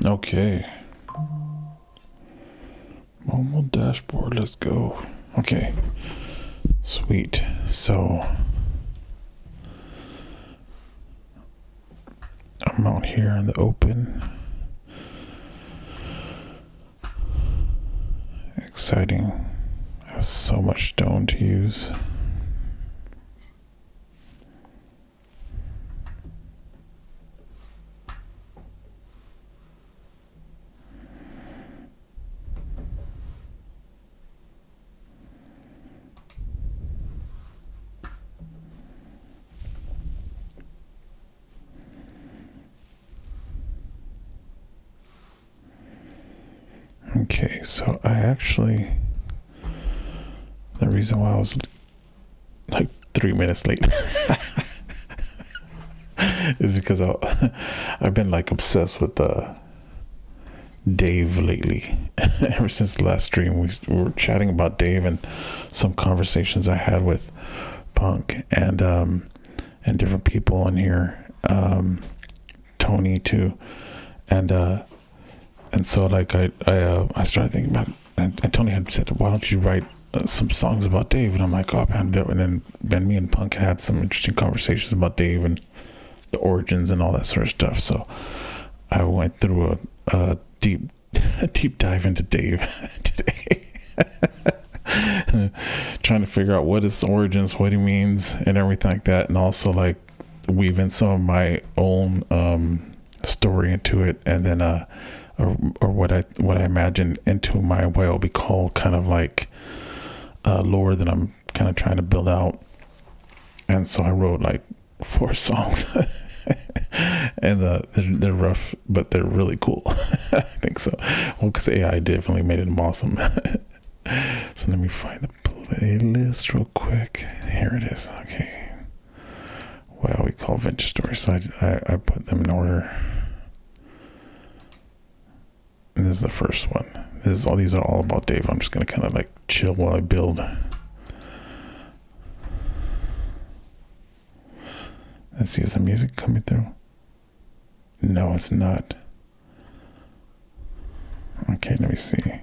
Okay. Mobile dashboard, let's go. Okay. Sweet. So I'm out here in the open. Exciting. I have so much stone to use. Okay, so the reason why I was like 3 minutes late is because I've been like obsessed with Dave lately. Ever since the last stream, we were chatting about Dave and some conversations I had with Punk and different people on here, Tony too, and so like I started thinking about, and Tony had said, why don't you write some songs about Dave? And I'm like, oh man, and then me and Punk had some interesting conversations about Dave and the origins and all that sort of stuff. So I went through a deep dive into Dave today. Trying to figure out what his origins, what he means, and everything like that, and also like weave in some of my own story into it, and then or what I imagine into my WayobiKal kind of like lore that I'm kind of trying to build out. And so I wrote like 4 songs. And they're rough, but they're really cool. I think so. Well, because AI definitely made them awesome. So let me find the playlist real quick. Here it is. Okay. Well, we call vintage stories. So I put them in order. And this is the first one. These are all about Dave. I'm just gonna kind of like chill while I build. Let's see, is the music coming through? No, it's not. Okay, let me see.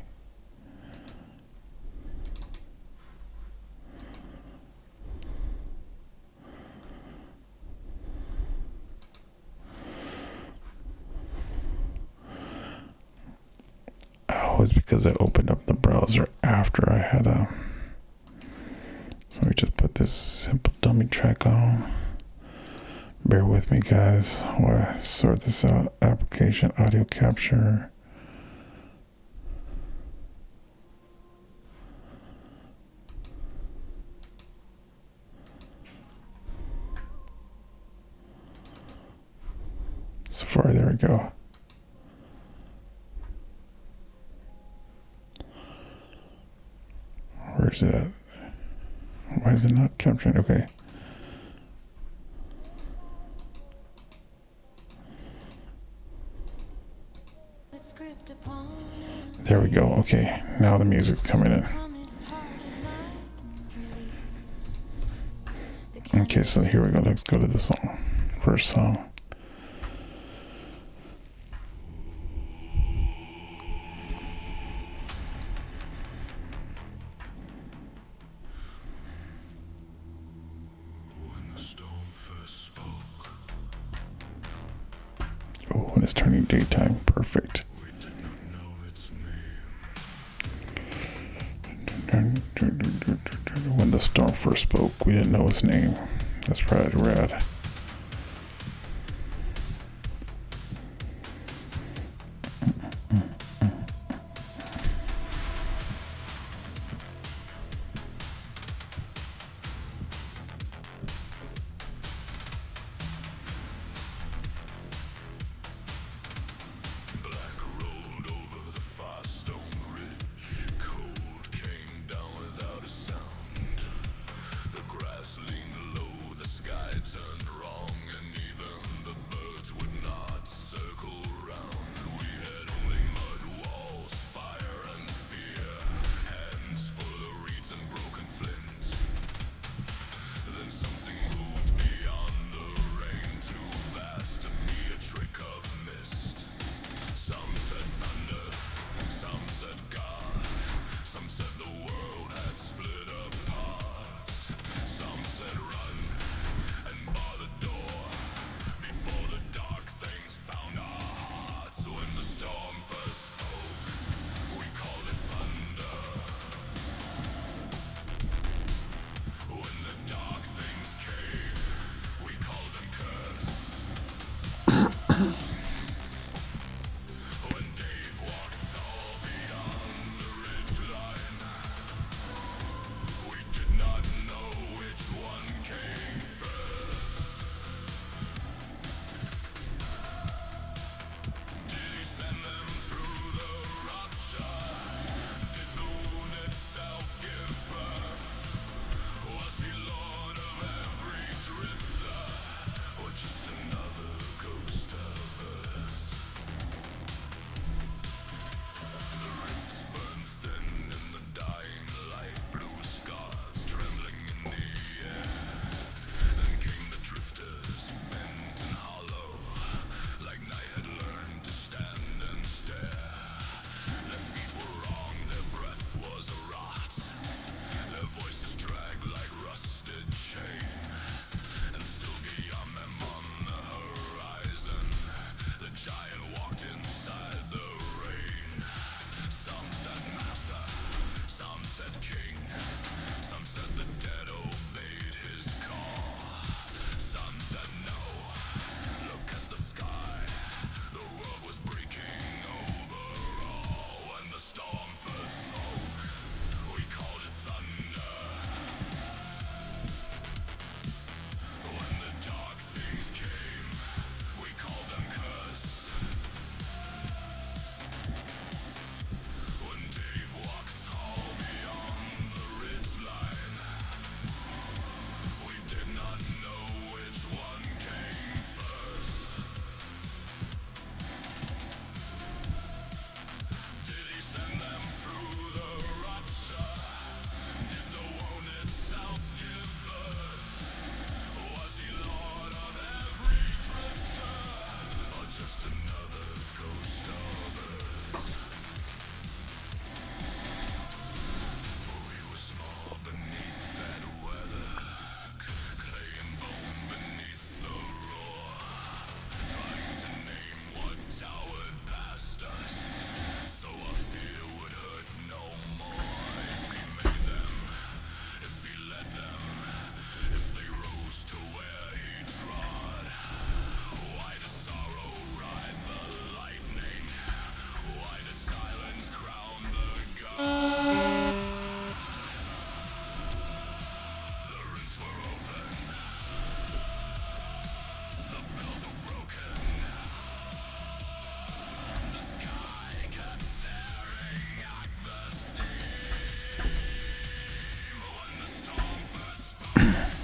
Oh, it's because I opened up the browser after I had so we just put this simple dummy track on. Bear with me, guys, while I sort this out. Application, audio capture. Safari, there we go. Where is it at? Why is it not capturing? Okay. There we go. Okay, now the music's coming in. Okay, so here we go. Let's go to the song. First song. Oh, and it's turning daytime. Perfect. When the storm first spoke, we didn't know his name. That's probably rad. Turned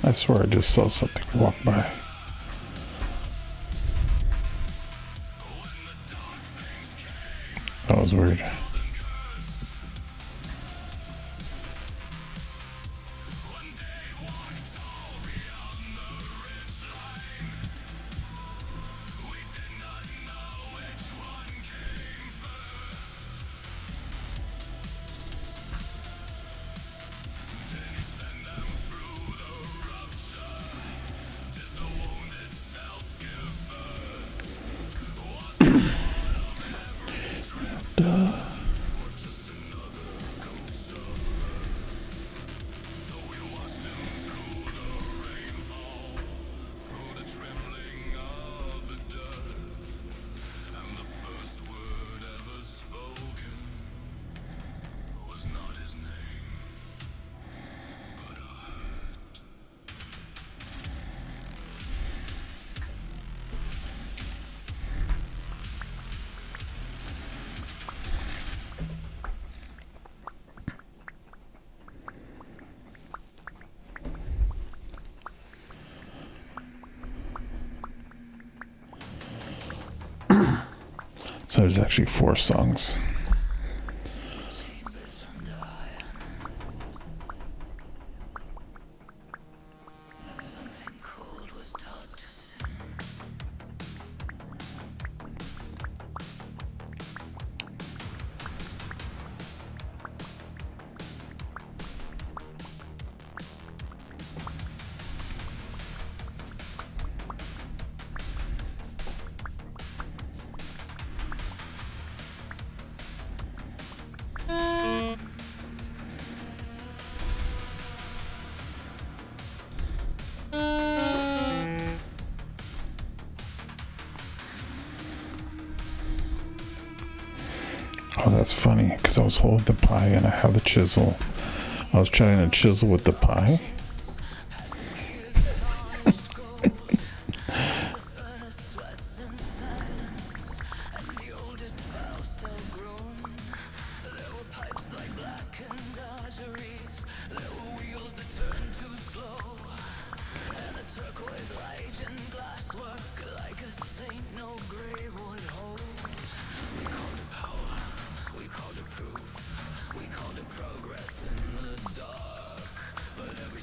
I swear I just saw something walk by. That was weird. So there's actually 4 songs. Oh, that's funny, because I was holding the pie and I have the chisel. I was trying to chisel with the pie. Progress in the dark, but every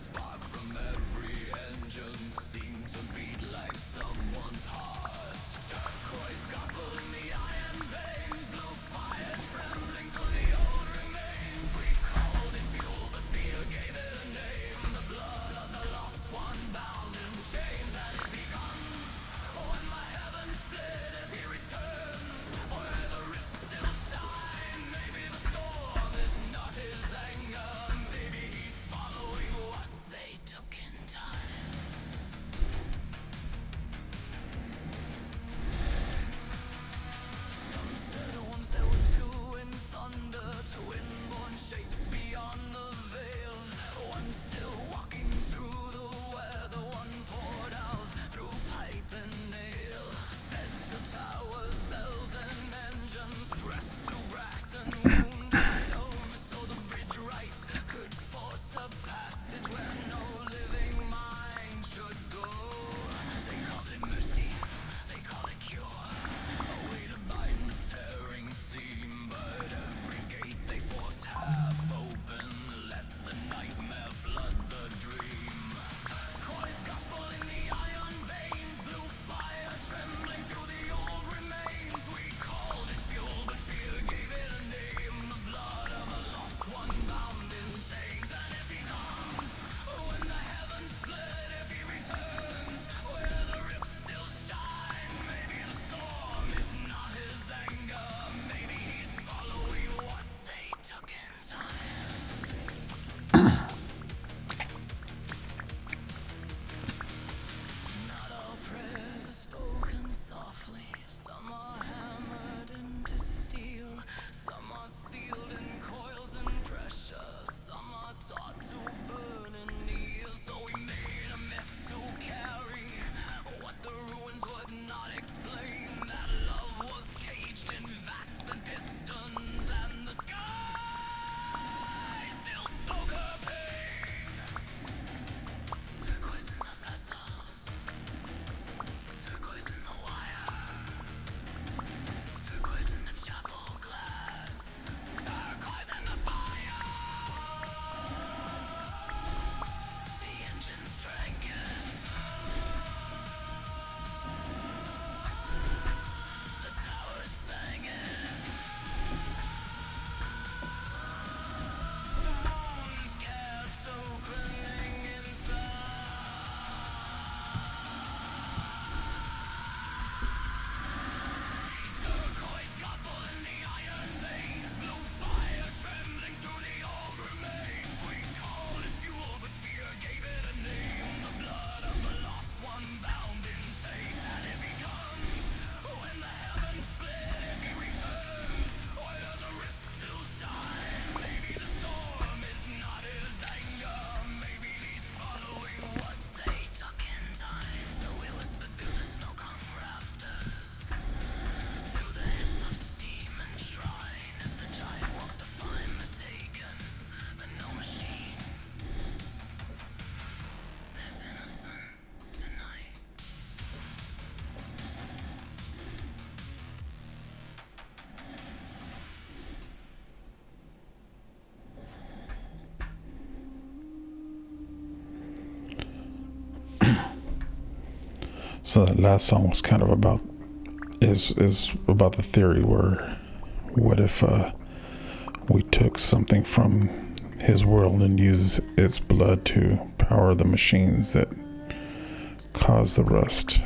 So that last song was kind of about is about the theory where what if we took something from his world and used its blood to power the machines that cause the rust.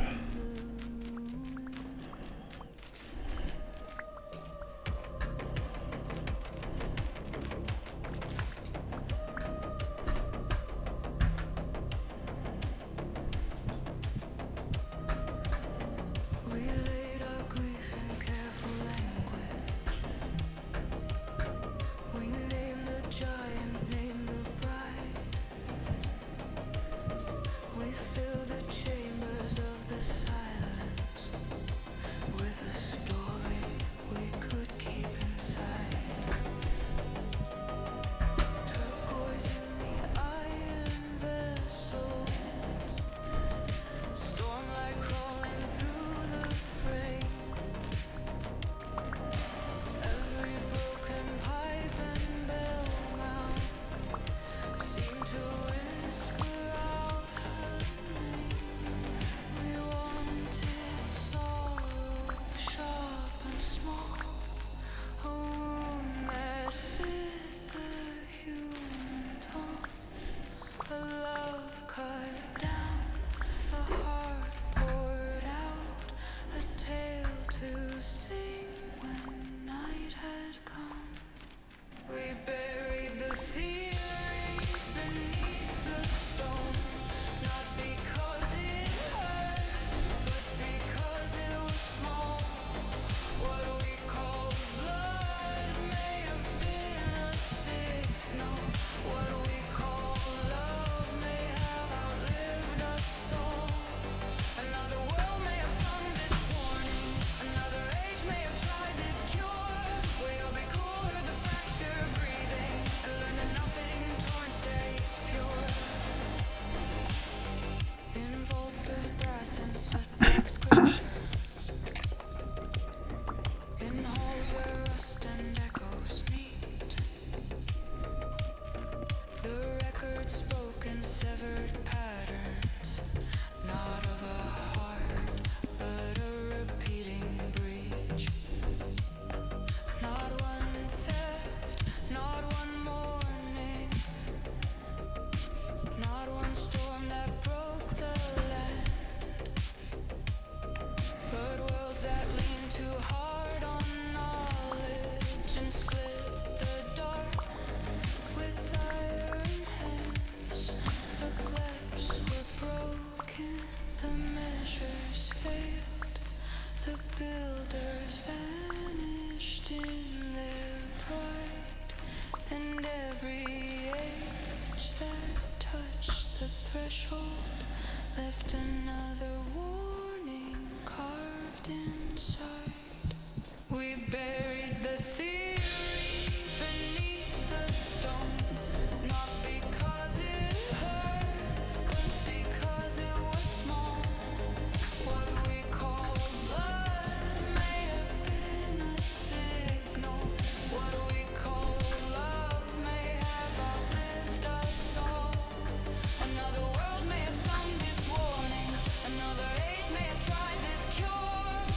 Another age may have tried this cure.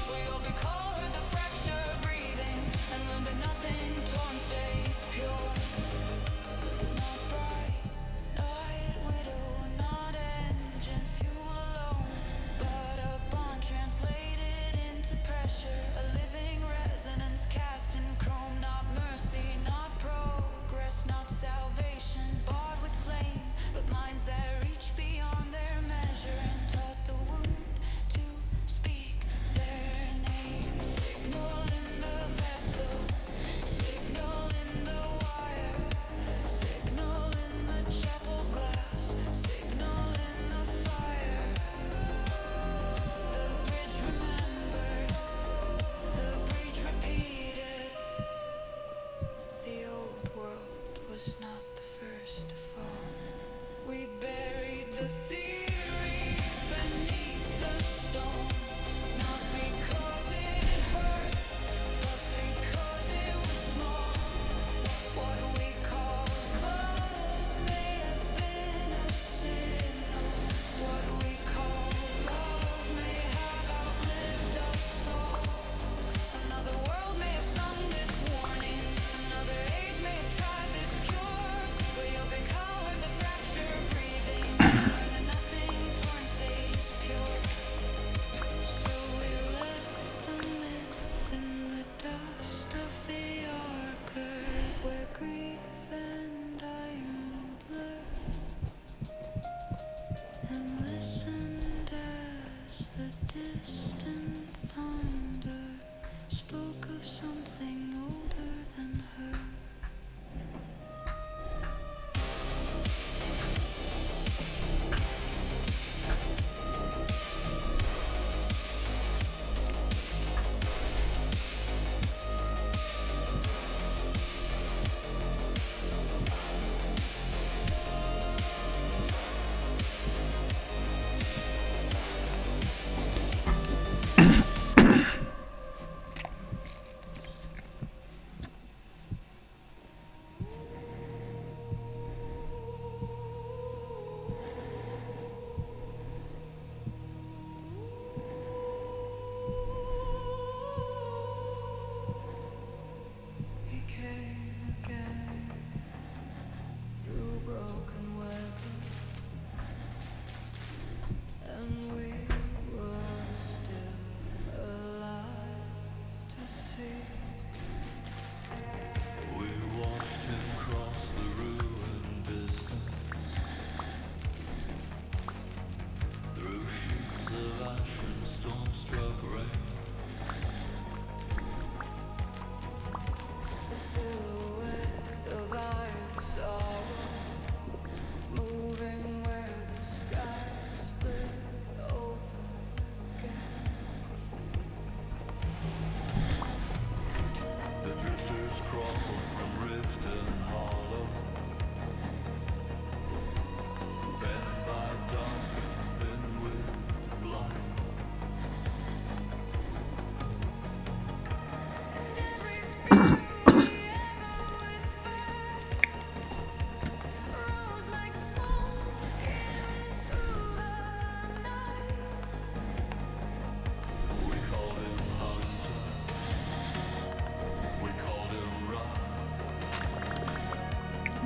WayobiKal heard the fracture breathing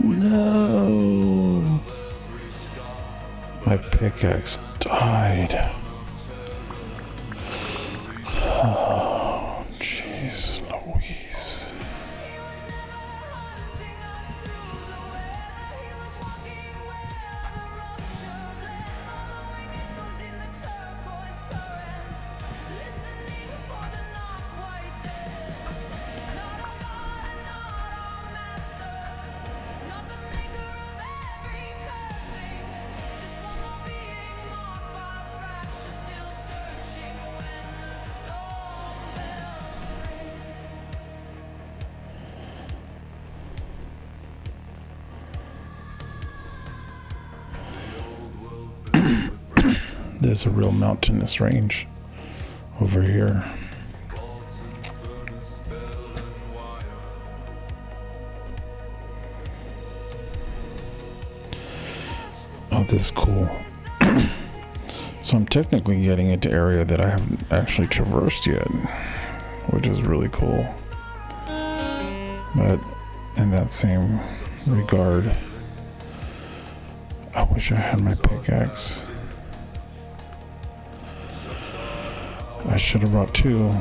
No, my pickaxe died. Oh, jeez Louise. There's a real mountainous range over here. Oh, this is cool. So I'm technically getting into area that I haven't actually traversed yet, which is really cool. But in that same regard, I wish I had my pickaxe. I should have brought two.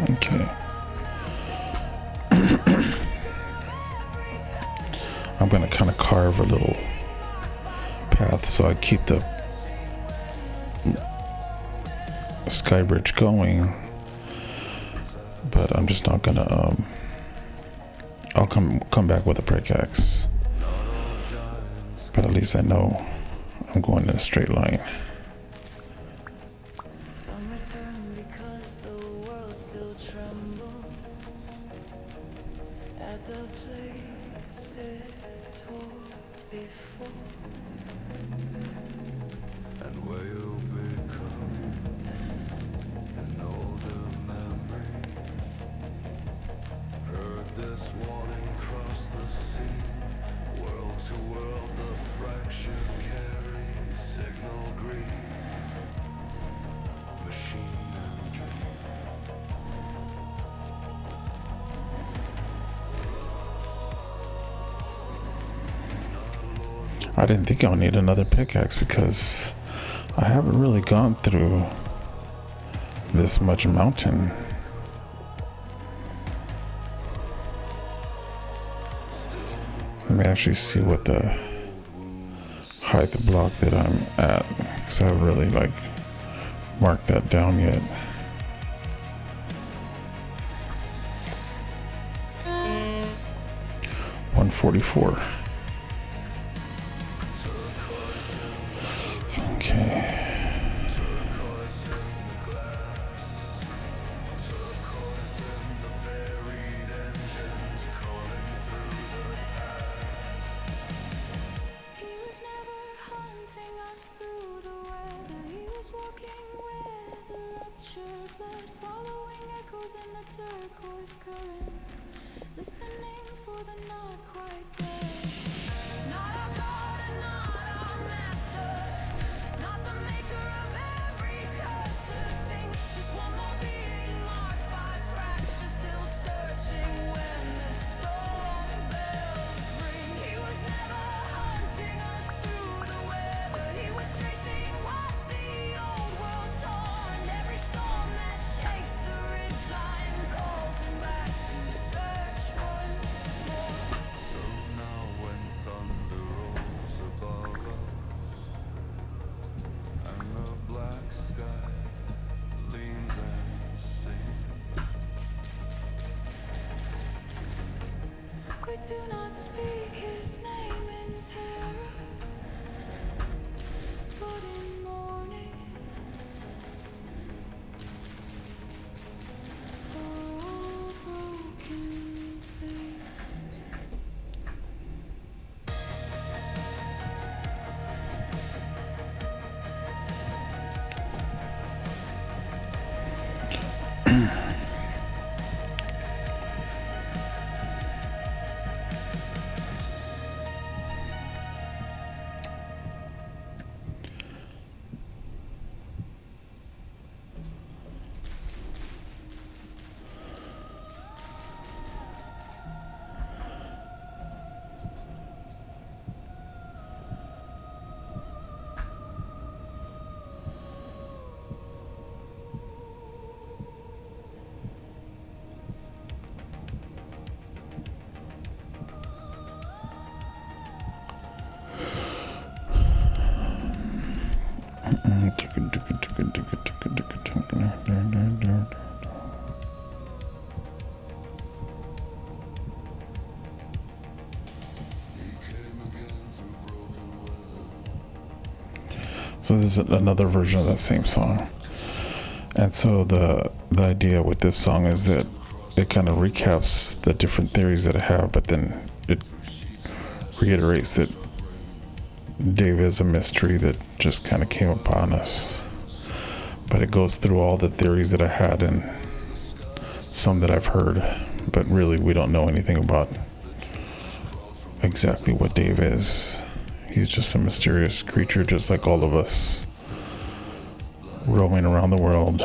Okay. I'm going to kind of carve a little path so I keep the sky bridge going, but I'm just not going to I'll come back with a pickaxe, but at least I know I'm going in a straight line. I didn't think I'll need another pickaxe because I haven't really gone through this much mountain. Let me actually see what the height of block that I'm at, because I haven't really marked that down yet. $144. Okay. Listening for the not quite dead. Not our God and not our master, not the maker of every cursed thing. Just one more being marked by fracture, still searching when the storm bells ring. He was never do not speak his name in terror, but in mourning for all broken things. So this is another version of that same song. And so the idea with this song is that it kind of recaps the different theories that I have, but then it reiterates that Dave is a mystery that just kind of came upon us. But it goes through all the theories that I had and some that I've heard, but really we don't know anything about exactly what Dave is. He's just a mysterious creature just like all of us, roaming around the world.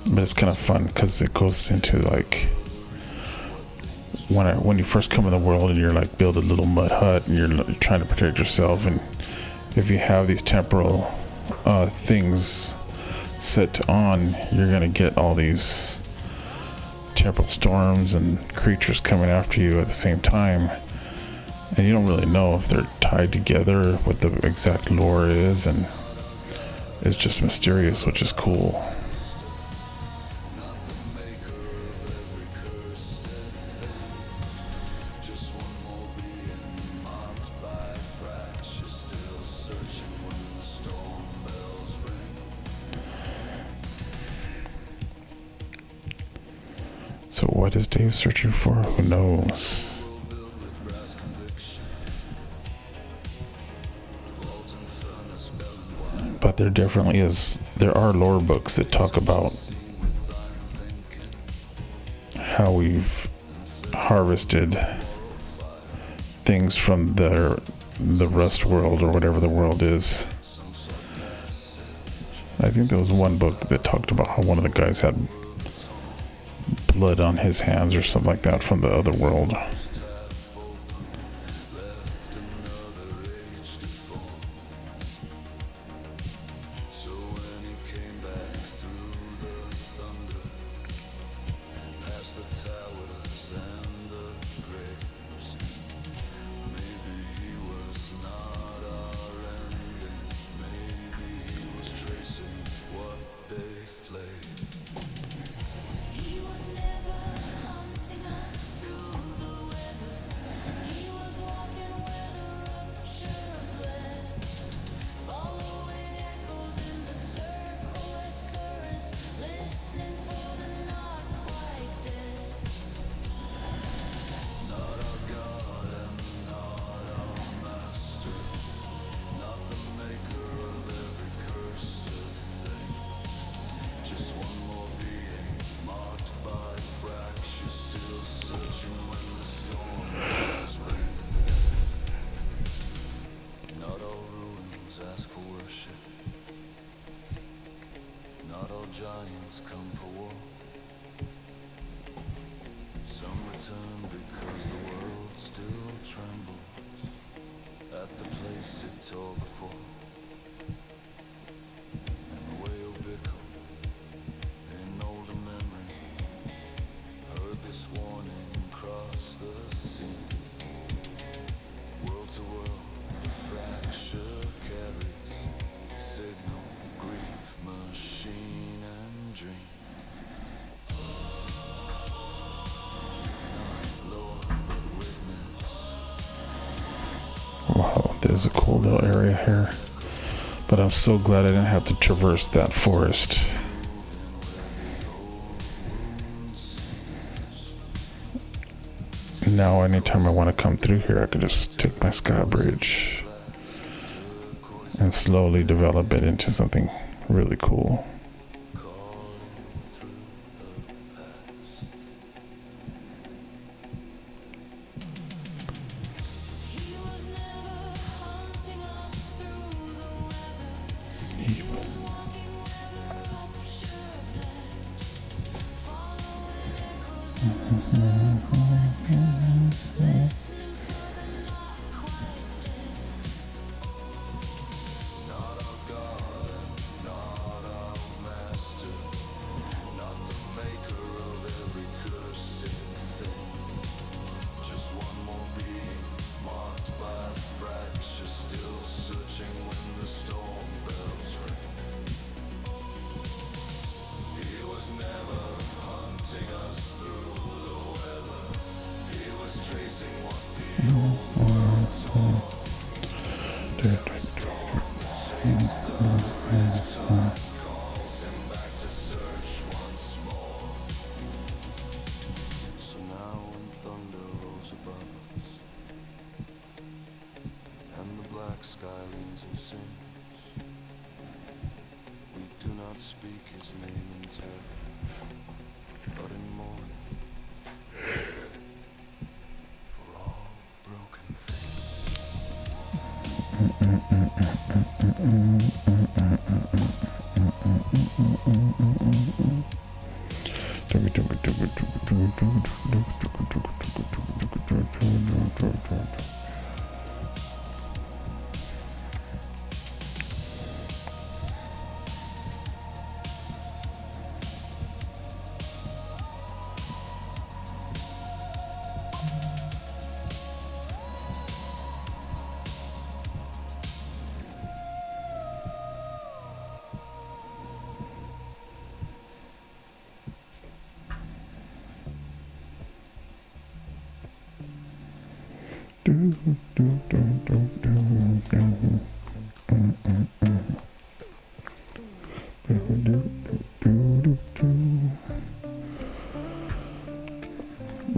But it's kind of fun because it goes into like when you first come in the world and you're like build a little mud hut and you're trying to protect yourself, and if you have these temporal things set on, you're gonna get all these temporal storms and creatures coming after you at the same time, and you don't really know if they're tied together, what the exact lore is, and it's just mysterious, which is cool. So what is Dave searching for? Who knows? But there definitely is, there are lore books that talk about how we've harvested things from the rust world or whatever the world is. I think there was one book that talked about how one of the guys had blood on his hands or something like that from the other world. He was never hunting us through the there's a cool little area here. But I'm so glad I didn't have to traverse that forest. Now anytime I want to come through here, I could just take my sky bridge and slowly develop it into something really cool.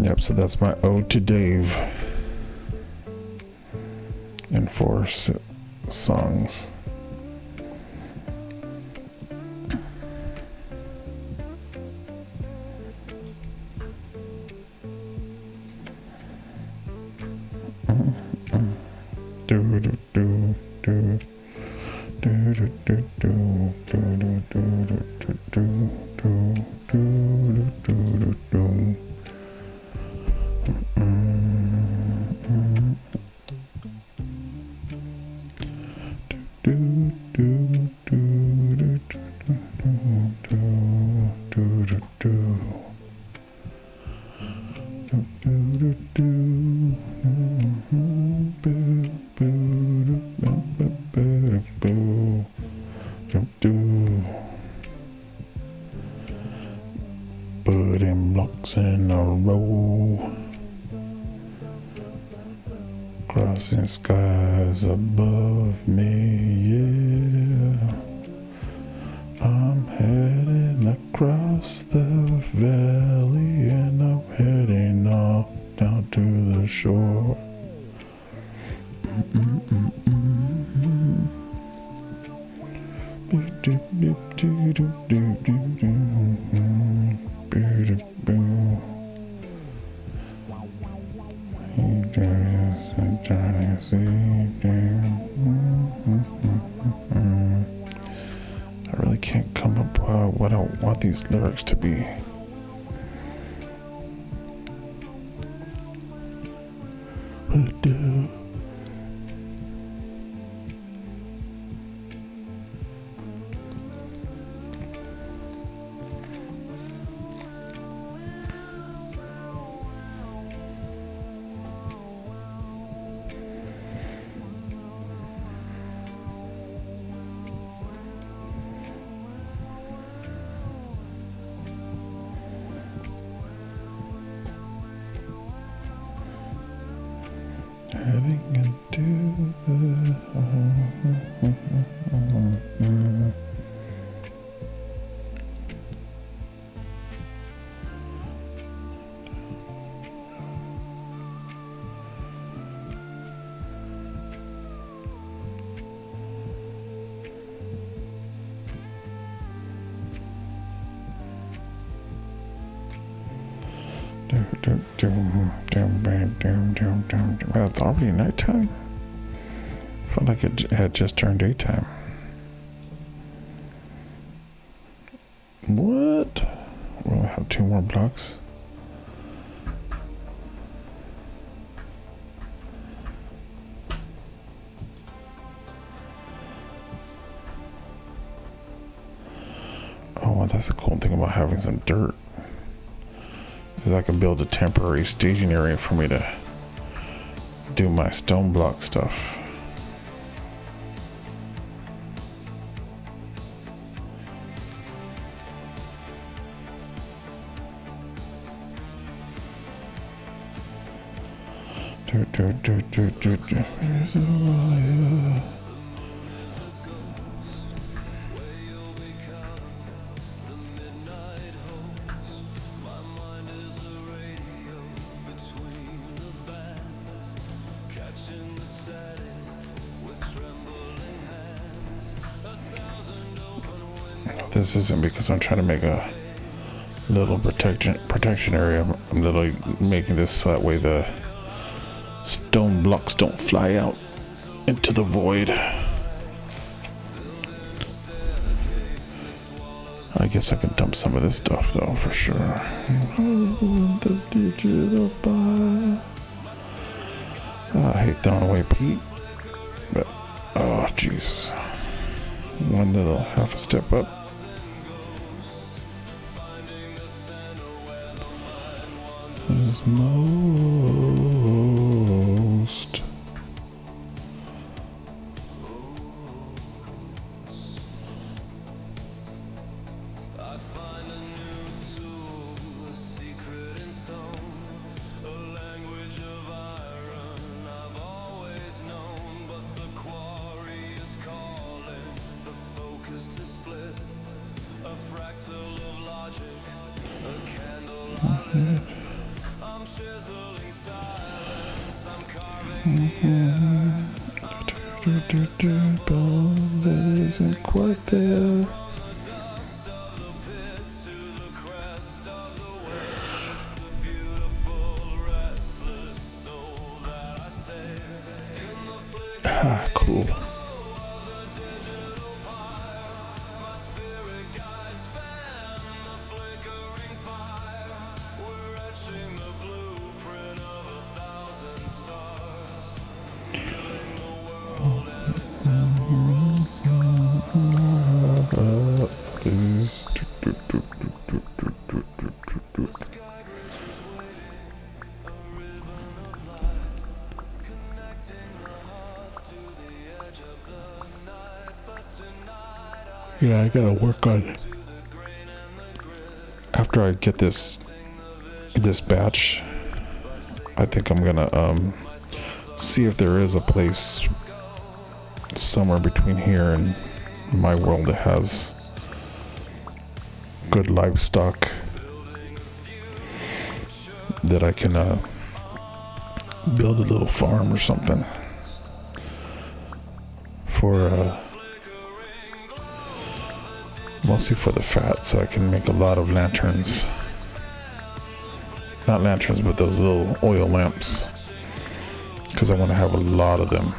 Yep, so that's my ode to Dave in 4 songs. Putting blocks in a row, crossing skies above me, yeah. I'm heading across the valley and I'm heading off down to the shore. I really can't come up with what I want these lyrics to be. Heading into the Well, it's already nighttime. Felt like it had just turned daytime. What? We'll have 2 more blocks. Oh, well, that's the cool thing about having some dirt. Is I can build a temporary staging area for me to do my stone block stuff. Where's the wire? This isn't because I'm trying to make a little protection area. I'm literally making this so that way the stone blocks don't fly out into the void. I guess I can dump some of this stuff though, for sure. The digital bar. Oh, I hate throwing away Pete, but oh jeez, one little half a step up. Is most. But that isn't quite there. Ah, cool. Yeah, I gotta work on after I get this batch. I think I'm gonna see if there is a place somewhere between here and my world that has good livestock that I can build a little farm or something for mostly for the fat, so I can make a lot of lanterns. Not lanterns, but those little oil lamps, because I want to have a lot of them.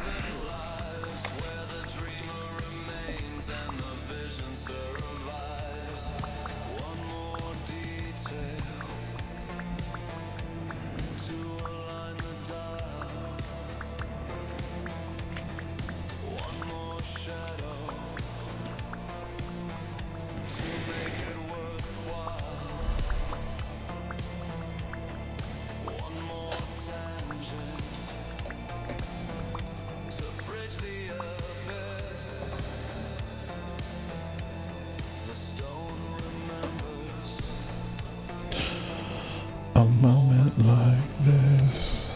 A moment like this.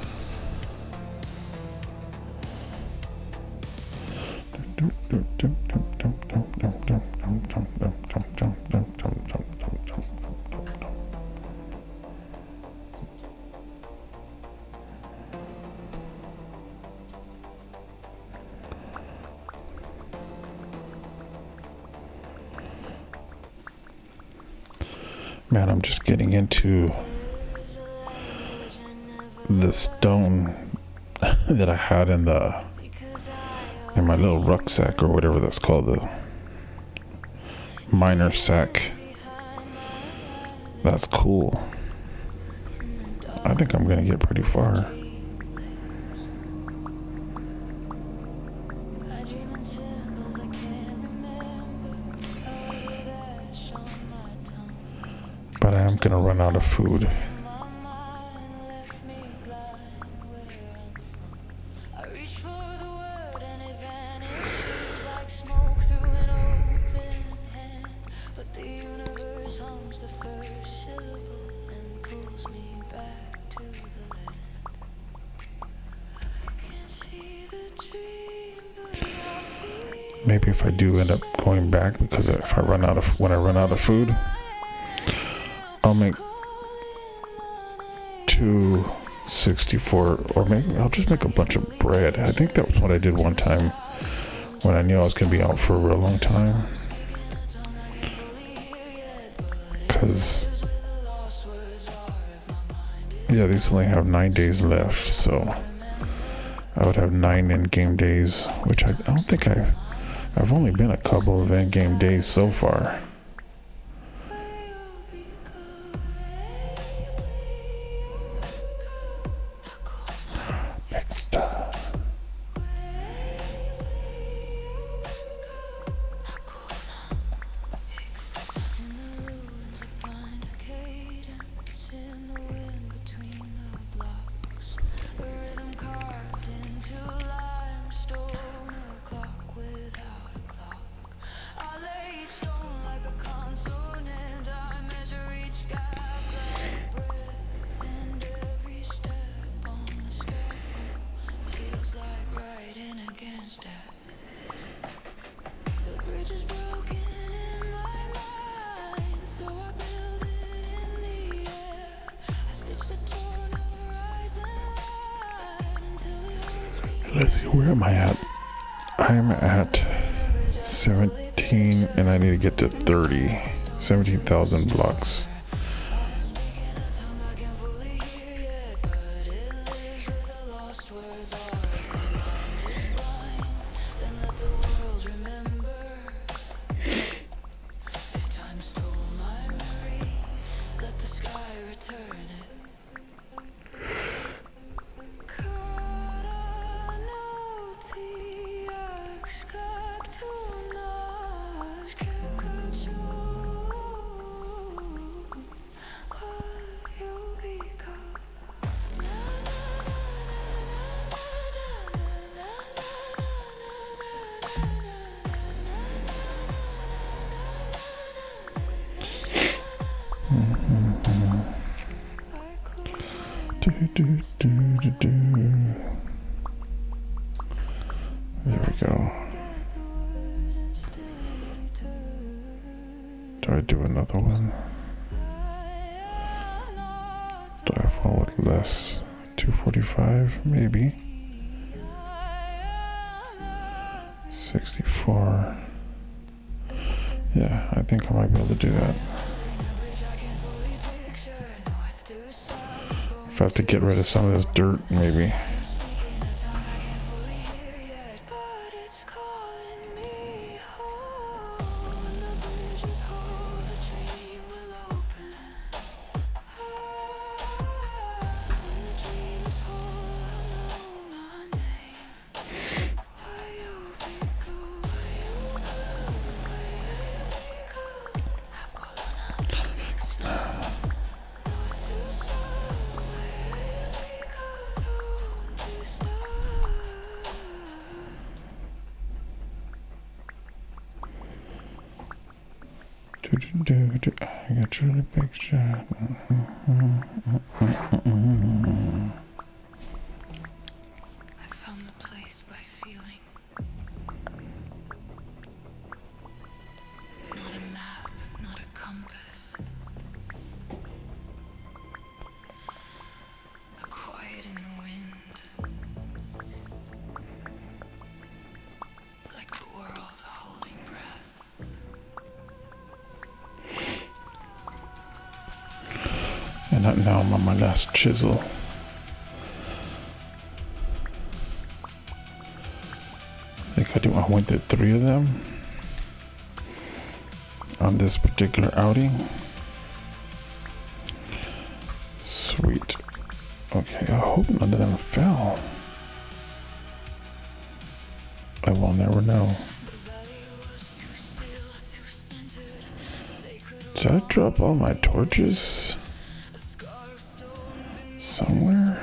Man, I'm just getting into the stone that I had in my little rucksack or whatever that's called, the miner sack. That's cool. I think I'm gonna get pretty far. But I am gonna run out of food. Maybe if I do end up going back, because if I run out of food, I'll make 264, or maybe I'll just make a bunch of bread. I think that was what I did one time when I knew I was gonna be out for a real long time. Cause yeah, these only have 9 days left, so I would have 9 in-game days, which I don't think I've only been a couple of in-game days so far. Let's see, where am I at? I'm at 17 and I need to get to 30. 17,000 blocks. There we go. Do I do another one? Do I have one with less? 245, maybe. 64. Yeah, I think I might be able to do that. If I have to get rid of some of this dirt, maybe. I got you the picture. I found the place by feeling. And now I'm on my last chisel. I think I went through 3 of them on this particular outing. Sweet. Okay, I hope none of them fell. I will never know. Did I drop all my torches somewhere?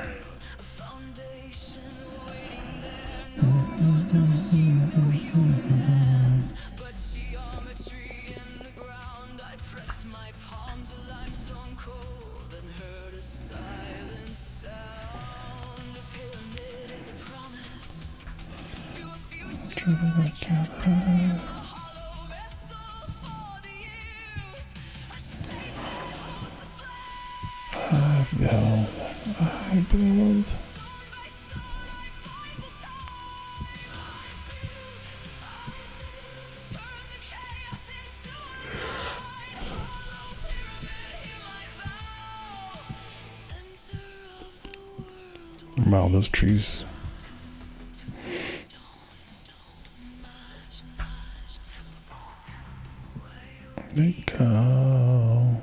I build. Wow, those trees. They go.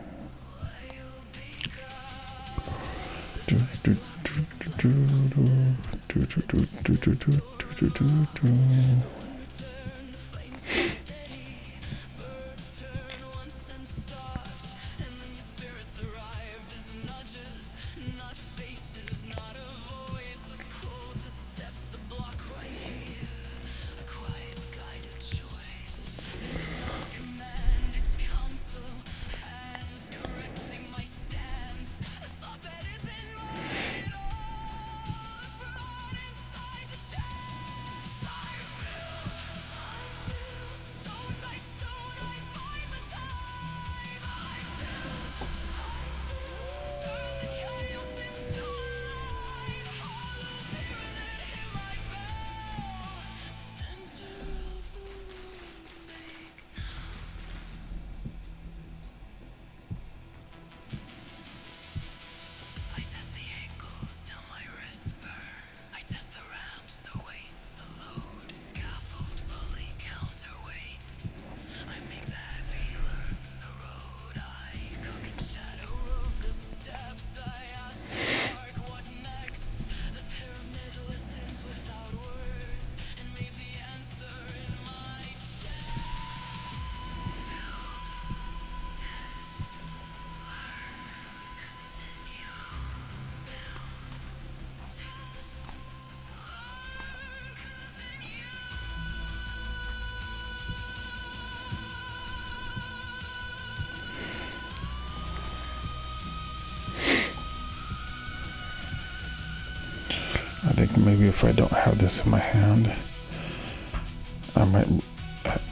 I think maybe if I don't have this in my hand,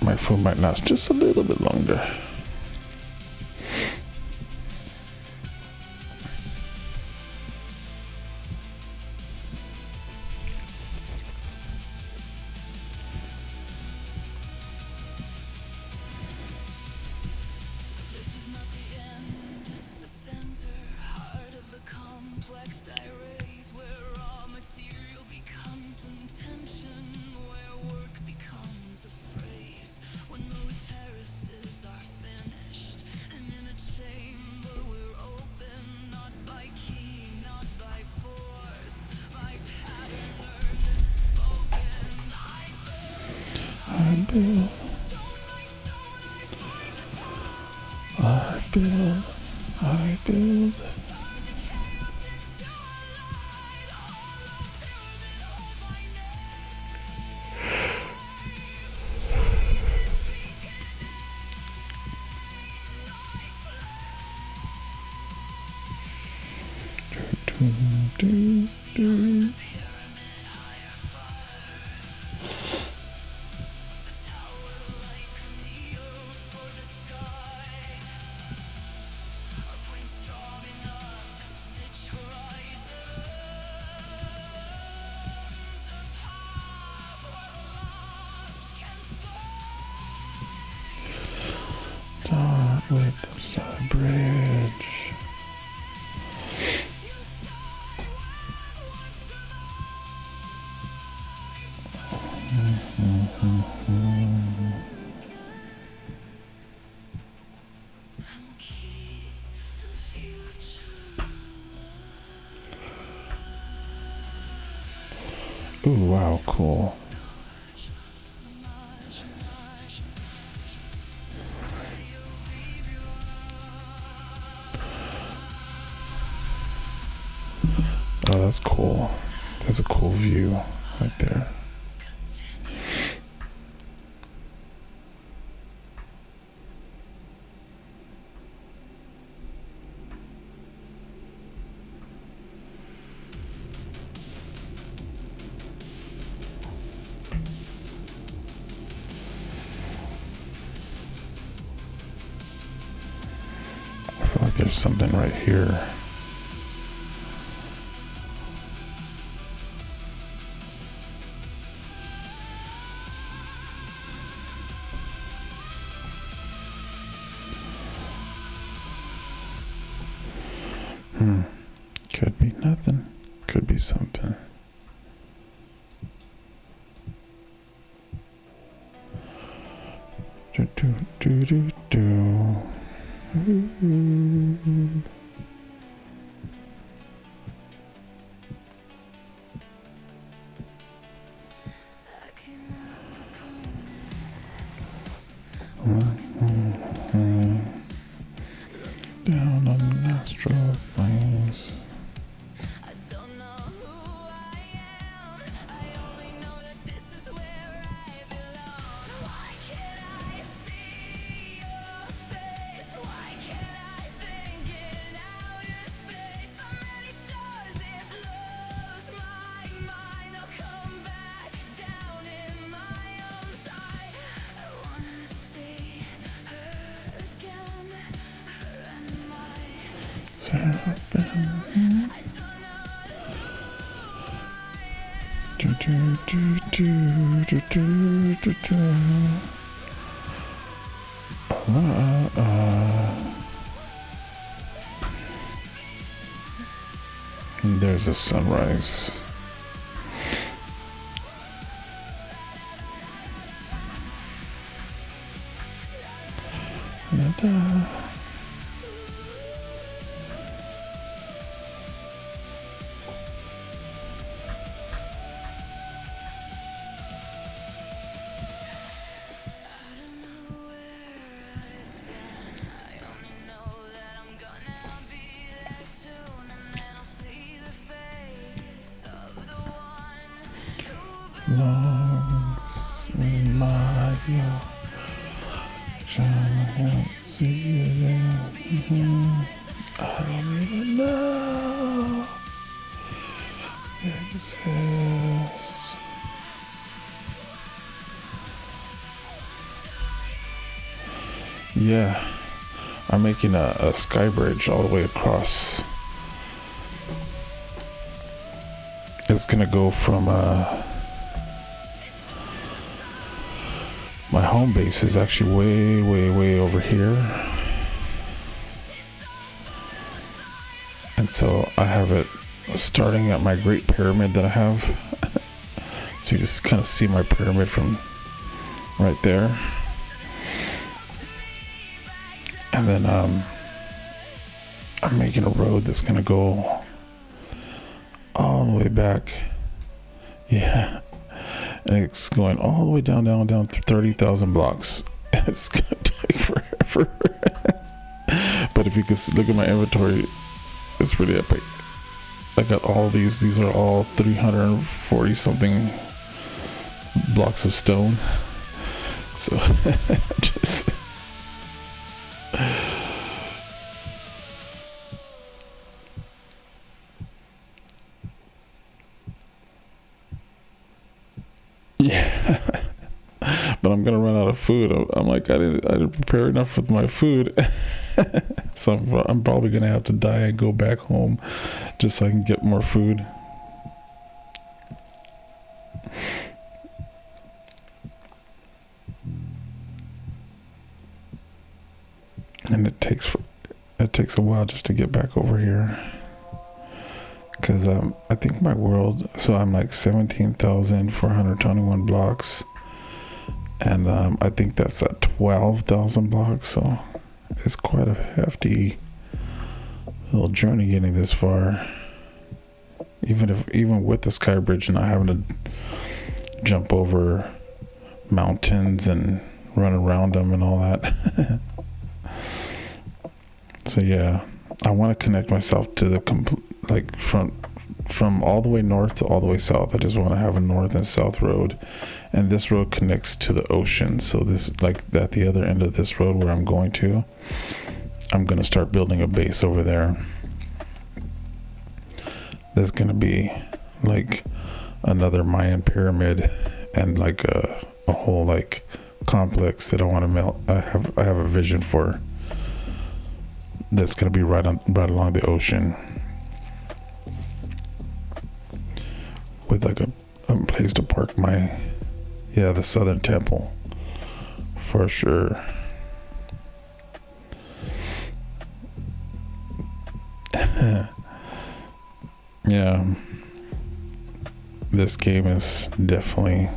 my food might last just a little bit longer. I build. Start with the bridge. Ooh, wow, cool. Oh, that's cool. That's a cool view right there. I feel like there's something right here. Could be nothing. Could be something. Do do do do do. Down on the nostril flames. I don't know who I am. I only know that this is where I belong. Why can't I see your face? Why can't I think in outer space? So many stars, it blows my mind. I'll come back down in my own time. I wanna see her again. Her and my Seraphim. Do do do do do do do do. There's a sunrise. Da-da. Longs in my view. Can't see it there. I don't even know it exists. Yeah, I'm making a sky bridge all the way across. It's gonna go from my home base is actually way over here, and so I have it starting at my Great Pyramid that I have. So you just kind of see my pyramid from right there, and then I'm making a road that's gonna go all the way back. Yeah. And it's going all the way down 30,000 blocks. It's gonna take forever. But if you can look at my inventory, it's pretty epic. I got all these are all 340 something blocks of stone. So just yeah. But I'm gonna run out of food. I'm like, I didn't prepare enough with my food. So I'm probably gonna have to die and go back home just so I can get more food. And it takes a while just to get back over here. Because I think my world, so I'm like 17,421 blocks. And I think that's at 12,000 blocks, so it's quite a hefty little journey getting this far. Even with the sky bridge, not having to jump over mountains and run around them and all that. So yeah, I want to connect myself to the like from all the way north to all the way south. I just want to have a north and south road, and this road connects to the ocean. So this, like, at the other end of this road where I'm going to start building a base over there. There's gonna be like another Mayan pyramid and like a whole like complex that I want to melt. I have a vision for. That's gonna be right along the ocean, with like a place to park the southern temple for sure. Yeah, this game is definitely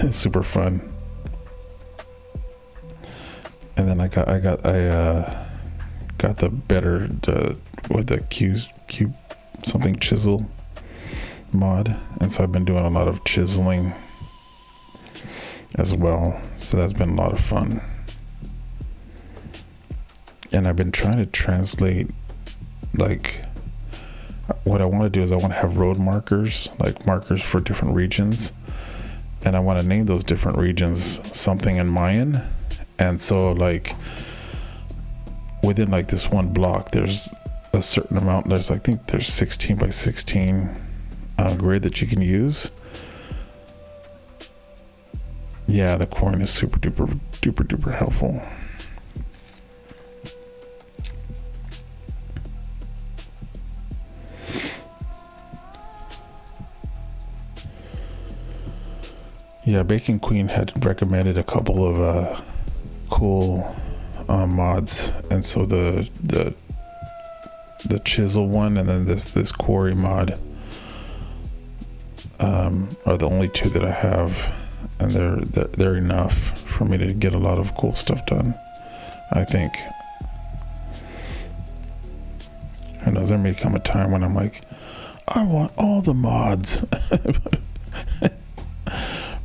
super fun. And then I got the better with the cube something chisel mod, and so I've been doing a lot of chiseling as well. So that's been a lot of fun. And I've been trying to translate, like, what I want to do is I want to have road markers, like markers for different regions, and I want to name those different regions something in Mayan. And so, like, within like this one block, there's a certain amount. I think there's 16 by 16 grid that you can use. Yeah, the coin is super duper helpful. Yeah, Bacon Queen had recommended a couple of cool mods, and so the chisel one and then this quarry mod are the only two that I have, and they're enough for me to get a lot of cool stuff done, I think. Who knows, there may come a time when I'm like, I want all the mods.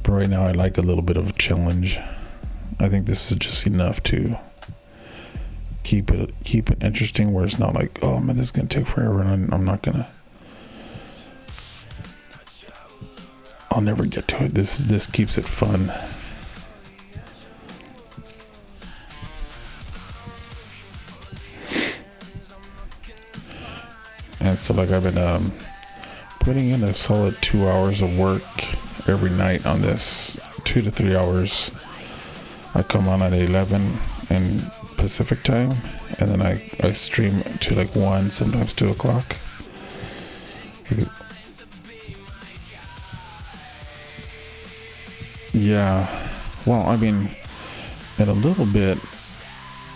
But right now I like a little bit of a challenge. I think this is just enough to keep it interesting, where it's not like, oh man, this is gonna take forever, and I'm not gonna, I'll never get to it. This keeps it fun. And so, like, I've been putting in a solid 2 hours of work every night on this, 2 to 3 hours. I come on at 11 in Pacific time, and then I stream to like 1, sometimes 2 o'clock. Yeah, well, I mean, in a little bit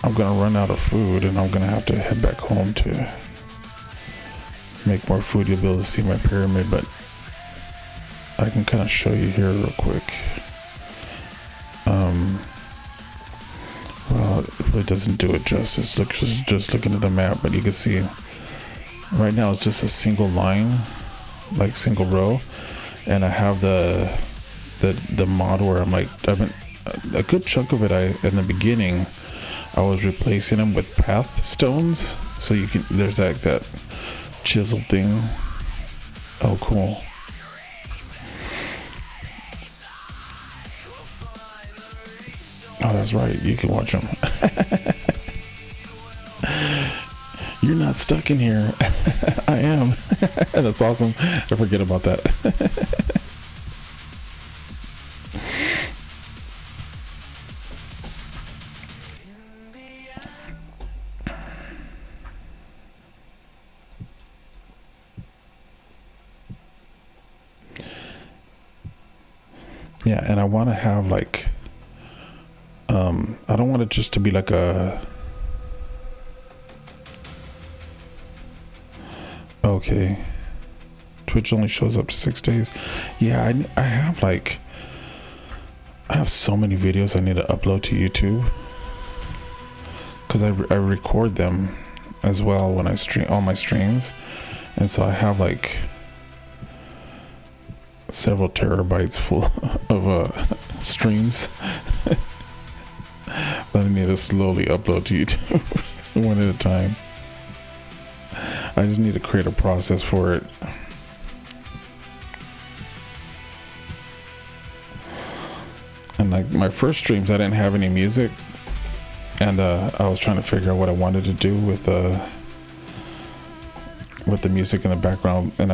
I'm gonna run out of food, and I'm gonna have to head back home to make more food. You'll be able to see my pyramid, but I can kind of show you here real quick. Well, it really doesn't do it justice. Look, just looking at the map, but you can see right now it's just a single line, like single row, and I have the mod where I'm like, I've been a good chunk of it. In the beginning, I was replacing them with path stones, so you can, there's like that chisel thing. Oh, cool. Oh, that's right. You can watch them. You're not stuck in here. I am. That's awesome. I forget about that. Yeah, and I want to have like, I don't want it just to be like a, okay, Twitch only shows up to 6 days. Yeah, I have like, I have so many videos I need to upload to YouTube, because I record them as well when I stream all my streams, and so I have like several terabytes full of streams that I need to slowly upload to YouTube one at a time. I just need to create a process for it. And like my first streams, I didn't have any music, and I was trying to figure out what I wanted to do with the music in the background. And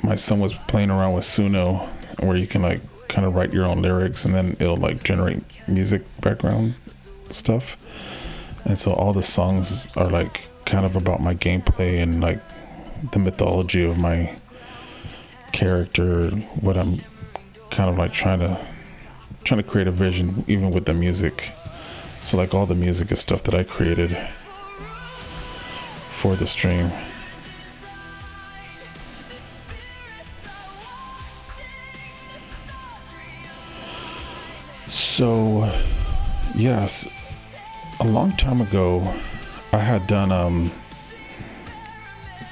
my son was playing around with Suno, where you can like kind of write your own lyrics, and then it'll like generate music background stuff. And so all the songs are like kind of about my gameplay and like the mythology of my character, what I'm kind of like trying to create a vision even with the music. So like all the music is stuff that I created for the stream. So yes, a long time ago I had done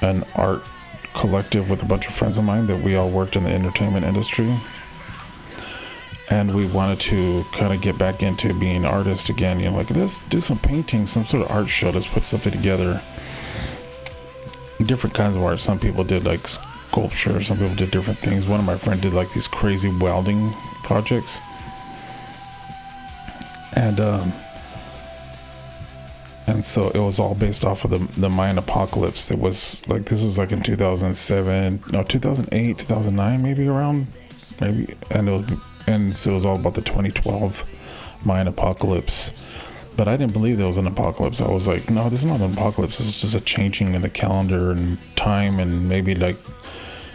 an art collective with a bunch of friends of mine that we all worked in the entertainment industry, and we wanted to kind of get back into being artists again. You know, like, let's do some painting, some sort of art show, let's put something together. Different kinds of art. Some people did like sculpture, some people did different things. One of my friends did like these crazy welding projects, and so it was all based off of the Mayan apocalypse. It was like, this was like in 2007, no, 2008, 2009, maybe around, maybe. And so it was all about the 2012 Mayan apocalypse. But I didn't believe there was an apocalypse. I was like, no, this is not an apocalypse. This is just a changing in the calendar and time, and maybe like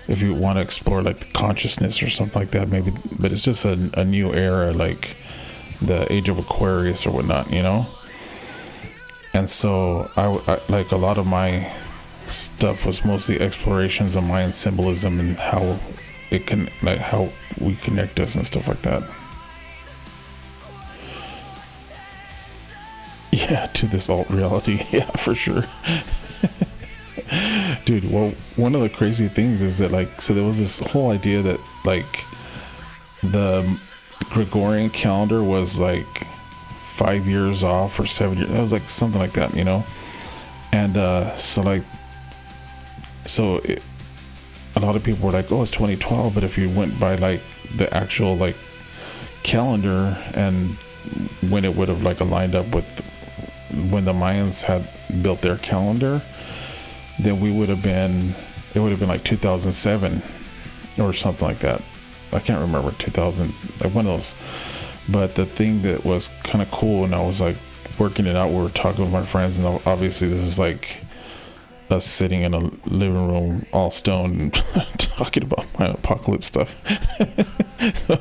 if you want to explore like the consciousness or something like that, maybe. But it's just a new era, like the age of Aquarius or whatnot, you know. And so I like, a lot of my stuff was mostly explorations of Mayan symbolism and how it can, like, how we connect us and stuff like that. Yeah, to this alt reality. Yeah, for sure. Dude, well, one of the crazy things is that, like, so there was this whole idea that like the Gregorian calendar was like 5 years off or 7 years. It was like something like that, you know. And a lot of people were like, oh, it's 2012, but if you went by like the actual like calendar and when it would have like aligned up with when the Mayans had built their calendar, then it would have been like 2007 or something like that. I can't remember, 2000, like one of those. But the thing that was kind of cool, and I was like working it out, we were talking with my friends, and obviously this is like us sitting in a living room all stoned and talking about my apocalypse stuff. So,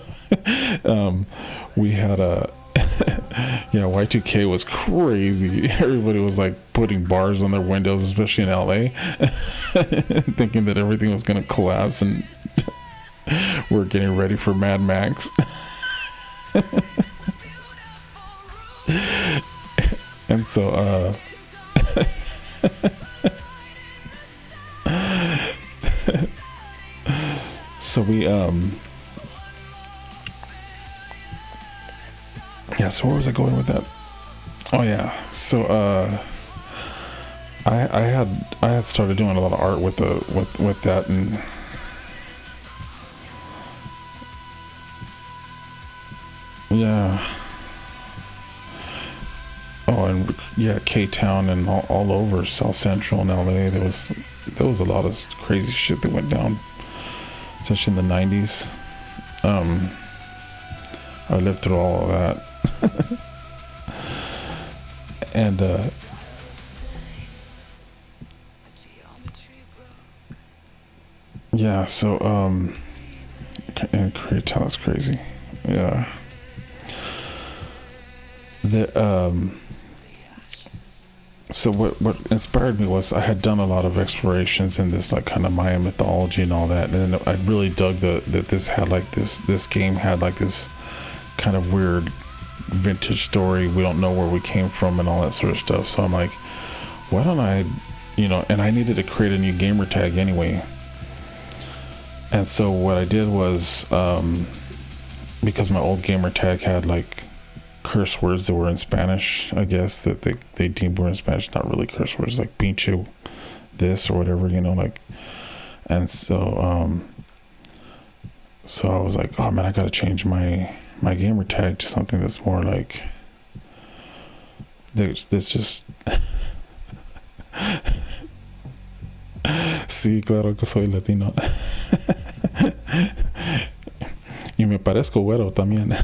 we had yeah, Y2K was crazy. Everybody was like putting bars on their windows, especially in LA, thinking that everything was going to collapse, and we're getting ready for Mad Max. And so so we yeah, so where was I going with that? Oh yeah, so I had started doing a lot of art with that, and yeah. Oh, and yeah, K-Town and all over South Central in LA, there was a lot of crazy shit that went down, especially in the 90s. I lived through all of that. And yeah, so and Koreatown is crazy. Yeah. so what inspired me was I had done a lot of explorations in this like kind of Mayan mythology and all that, and then I really dug that this had like this game had like this kind of weird vintage story. We don't know where we came from and all that sort of stuff. So I'm like, why don't I, and I needed to create a new gamer tag anyway. And so what I did was, because my old gamer tag had like curse words that were in Spanish, I guess, that they deemed were in Spanish, not really curse words, like pinche this or whatever, like, and so I was like, oh man, I gotta change my gamer tag to something that's more like that's just sí, claro que soy latino. Y me parezco güero también.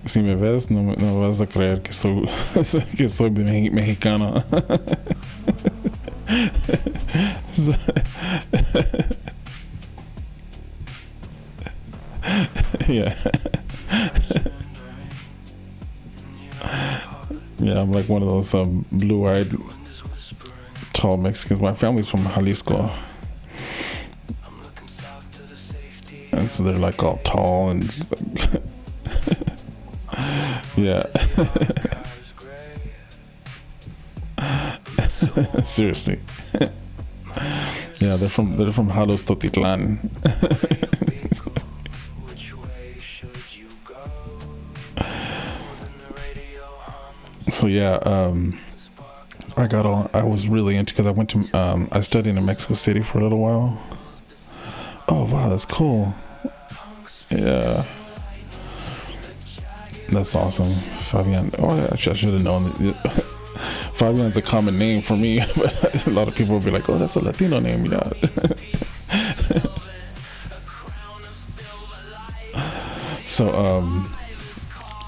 Si me ves, no vas a creer que soy mexicano. Yeah. Yeah, I'm like one of those blue-eyed tall Mexicans. My family's from Jalisco. And so they're like all tall and yeah. Seriously. Yeah, they're from Jalos Totitlan. So yeah, I was really into, because I went to I studied in Mexico City for a little while. Oh wow, that's cool. Yeah, that's awesome. Fabian. Oh yeah, I should have known. Fabian's a common name for me, but a lot of people will be like, oh, that's a Latino name, So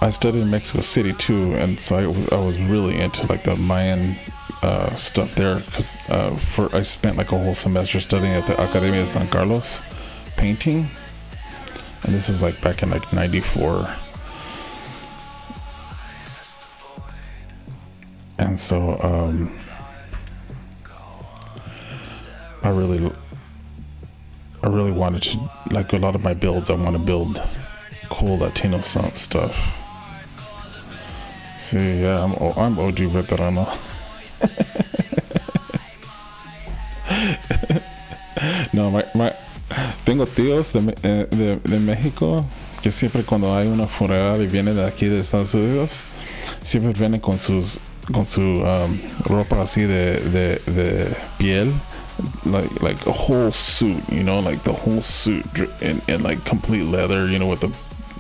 I studied in Mexico City too, and so I was really into like the Mayan stuff there, because I spent like a whole semester studying at the Academia de San Carlos painting, and this is like back in like '94, and so I really wanted to, like a lot of my builds, I want to build cool Latino stuff. See, yeah, I'm OG veterano. No, my tengo tíos de México que siempre cuando hay una funeral y vienen de aquí de Estados Unidos, siempre vienen con su ropa así de piel, like a whole suit, like the whole suit and like complete leather, with the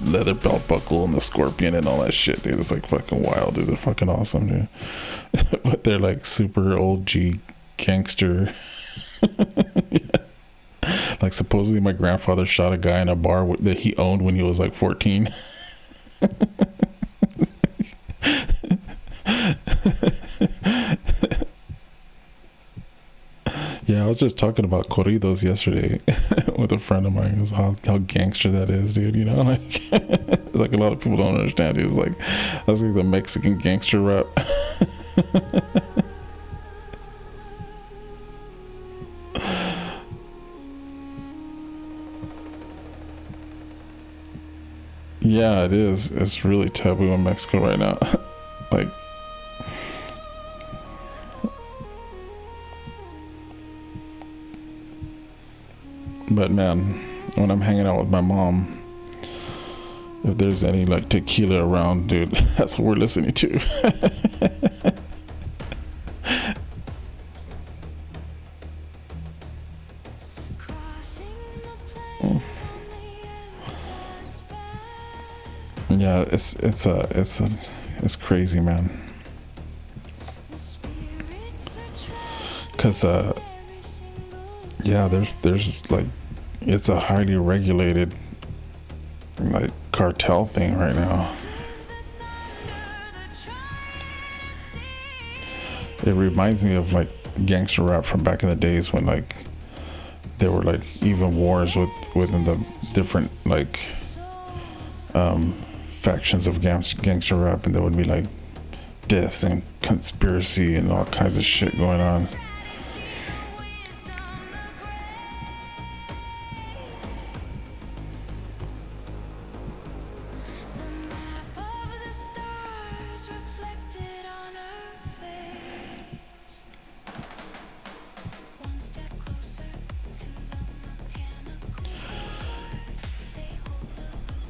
leather belt buckle and the scorpion and all that shit, dude. It's like fucking wild, dude. They're fucking awesome, dude. But they're like super old G gangster. Yeah. Like supposedly my grandfather shot a guy in a bar that he owned when he was like 14. Yeah, I was just talking about corridos yesterday with a friend of mine. It was how gangster that is, dude. Like like a lot of people don't understand. It was like that's like the Mexican gangster rap. Yeah, it is. It's really taboo in Mexico right now. Like, but man, when I'm hanging out with my mom, if there's any like tequila around, dude, that's what we're listening to. Yeah, it's crazy, man. Cause yeah, there's like, it's a highly regulated like cartel thing right now. It reminds me of like gangster rap from back in the days when like there were like even wars within the different like factions of gangster rap, and there would be like deaths and conspiracy and all kinds of shit going on. Of the stars reflected on her face. One step closer to the mechanical heart. They hold the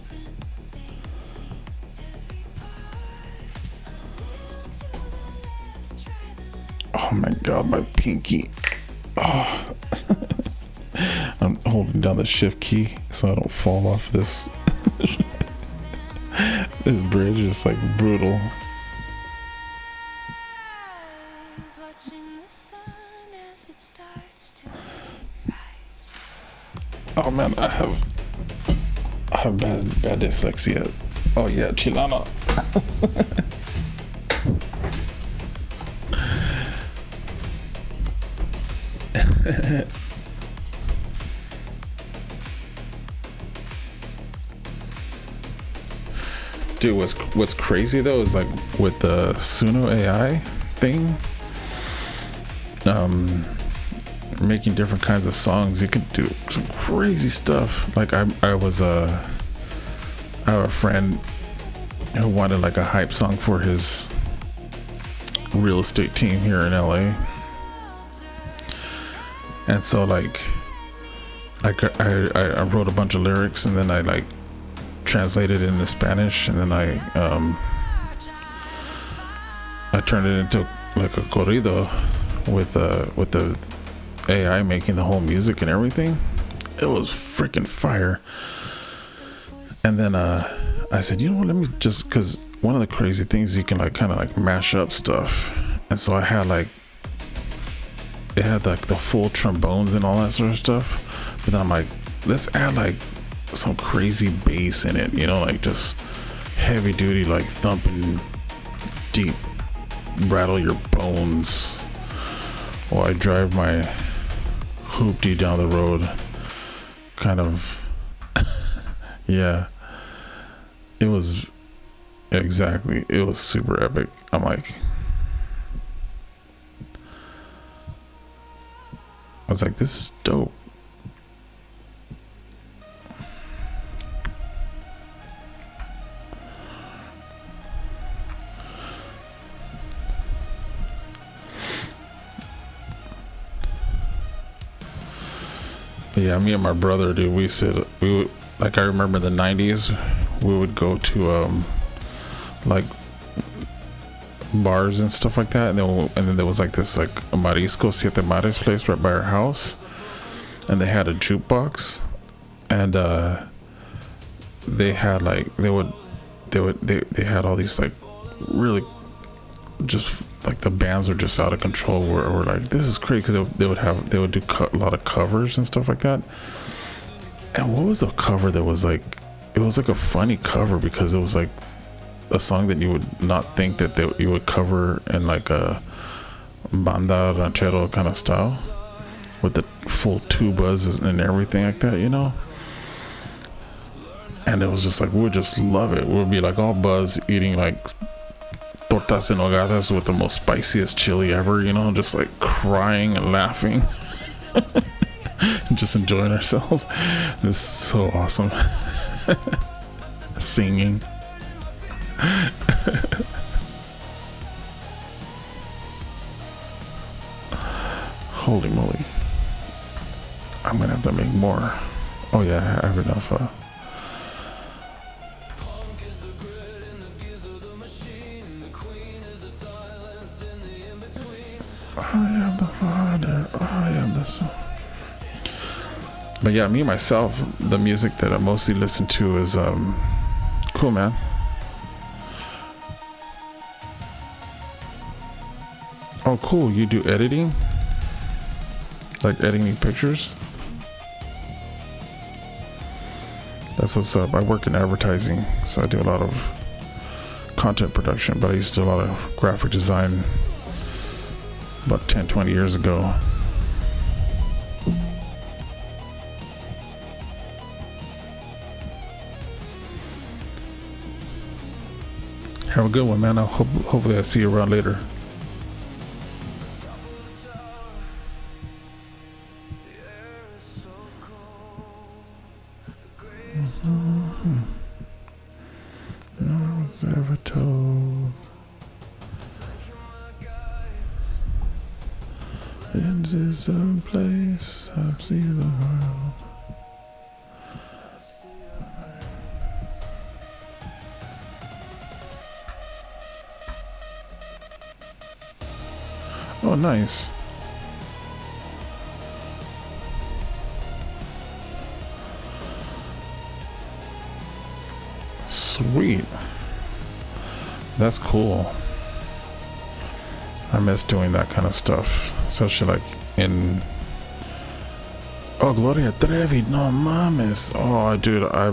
blueprint, they see every part. A little to the left, try the lens. Oh my god, my pinky. Oh. I'm holding down the shift key so I don't fall off this. This bridge is like brutal. Eyes watching the sun as it starts to rise. Oh man, I have bad dyslexia. Oh yeah, Chilana. Dude, what's crazy though is like with the Suno AI thing, making different kinds of songs, you can do some crazy stuff. Like I have a friend who wanted like a hype song for his real estate team here in LA, and so like I wrote a bunch of lyrics and then I like translated it into Spanish, and then I turned it into like a corrido with the AI making the whole music and everything. It was freaking fire. And then I said, you know what, let me just, because one of the crazy things, you can like kind of like mash up stuff, and so I had like, it had like the full trombones and all that sort of stuff, but then I'm like, let's add like some crazy bass in it, you know, like just heavy duty, like thumping, deep, rattle your bones while I drive my hoopty down the road, kind of. Yeah, it was exactly, it was super epic. I'm like, I was like, this is dope. Yeah, me and my brother, dude, we would, like, I remember the 90s, we would go to like bars and stuff like that, and then there was like this like Marisco Siete Mares place right by our house, and they had a jukebox, and they had like they had all these like really just like the bands were just out of control. We're like, this is crazy, because they would do a lot of covers and stuff like that. And what was the cover that was like, it was like a funny cover, because it was like a song that you would not think that you would cover in like a banda ranchero kind of style, with the full tubas and everything like that, you know. And it was just like, we would just love it. We would be like all buzzed, eating like tortas en hogadas with the most spiciest chili ever, you know, just like crying and laughing. Just enjoying ourselves. This is so awesome. Singing. Holy moly. I'm gonna have to make more. Oh yeah, I have enough. I am the Father, I am the Son. But yeah, me myself, the music that I mostly listen to is cool, man. Oh cool, you do editing? Like editing pictures? That's what's up. I work in advertising, so I do a lot of content production, but I used to do a lot of graphic design about 10-20 years ago. Have a good one, man. Hopefully I see you around later. No one's ever told. This is a place I see the world. Oh, nice. Sweet. That's cool. I miss doing that kind of stuff, especially like in. Oh, Gloria Trevi, no mames. Oh, dude, I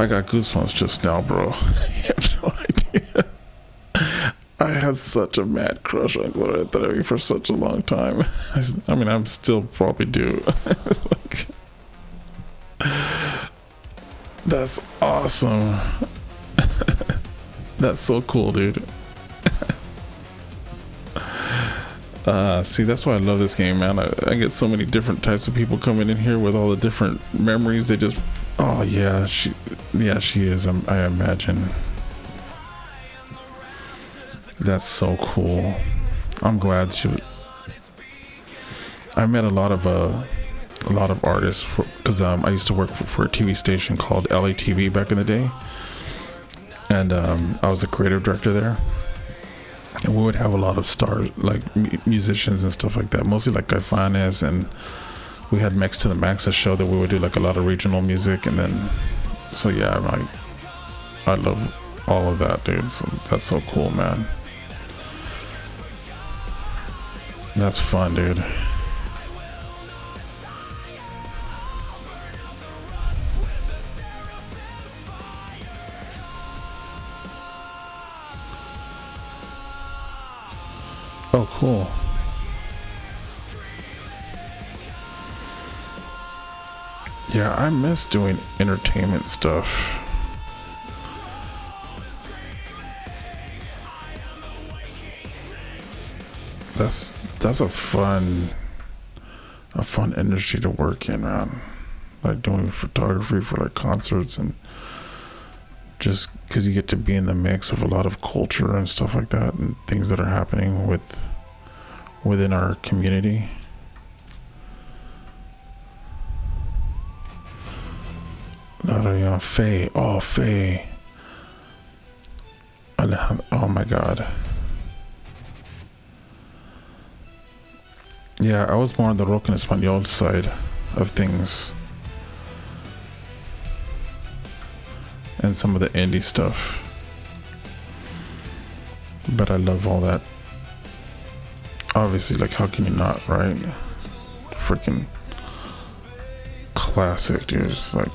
got goosebumps just now, bro. You have no idea. I had such a mad crush on Gloria Trevi for such a long time. I mean, I'm still probably do. It's like, that's awesome. That's so cool, dude. See, that's why I love this game, man. I get so many different types of people coming in here with all the different memories. They just, oh yeah, she is. I imagine. That's so cool. I'm glad I met a lot of artists because I used to work for a TV station called LATV back in the day, and I was a creative director there. And we would have a lot of stars, like musicians and stuff like that, mostly like Guy Fiennes, and we had Mix to the Max, a show that we would do like a lot of regional music, and then, so yeah, I love all of that, dude. So that's so cool, man. That's fun, dude. Oh, cool. Yeah, I miss doing entertainment stuff. That's a fun industry to work in, man. Like doing photography for like concerts, and just because you get to be in the mix of a lot of culture and stuff like that, and things that are happening within our community. Faye. Oh, Faye. Oh my God. Yeah, I was more on the rock and español side of things, and some of the indie stuff. But I love all that. Obviously, like, how can you not, right? Freaking classic, dude. It's like,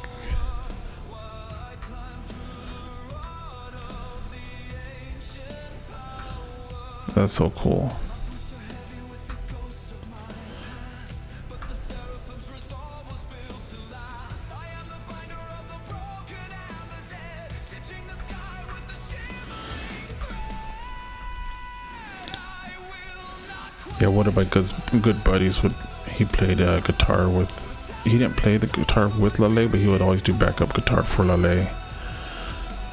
that's so cool. Yeah, one of my good buddies he played guitar with. He didn't play the guitar with Lale, but he would always do backup guitar for Lale.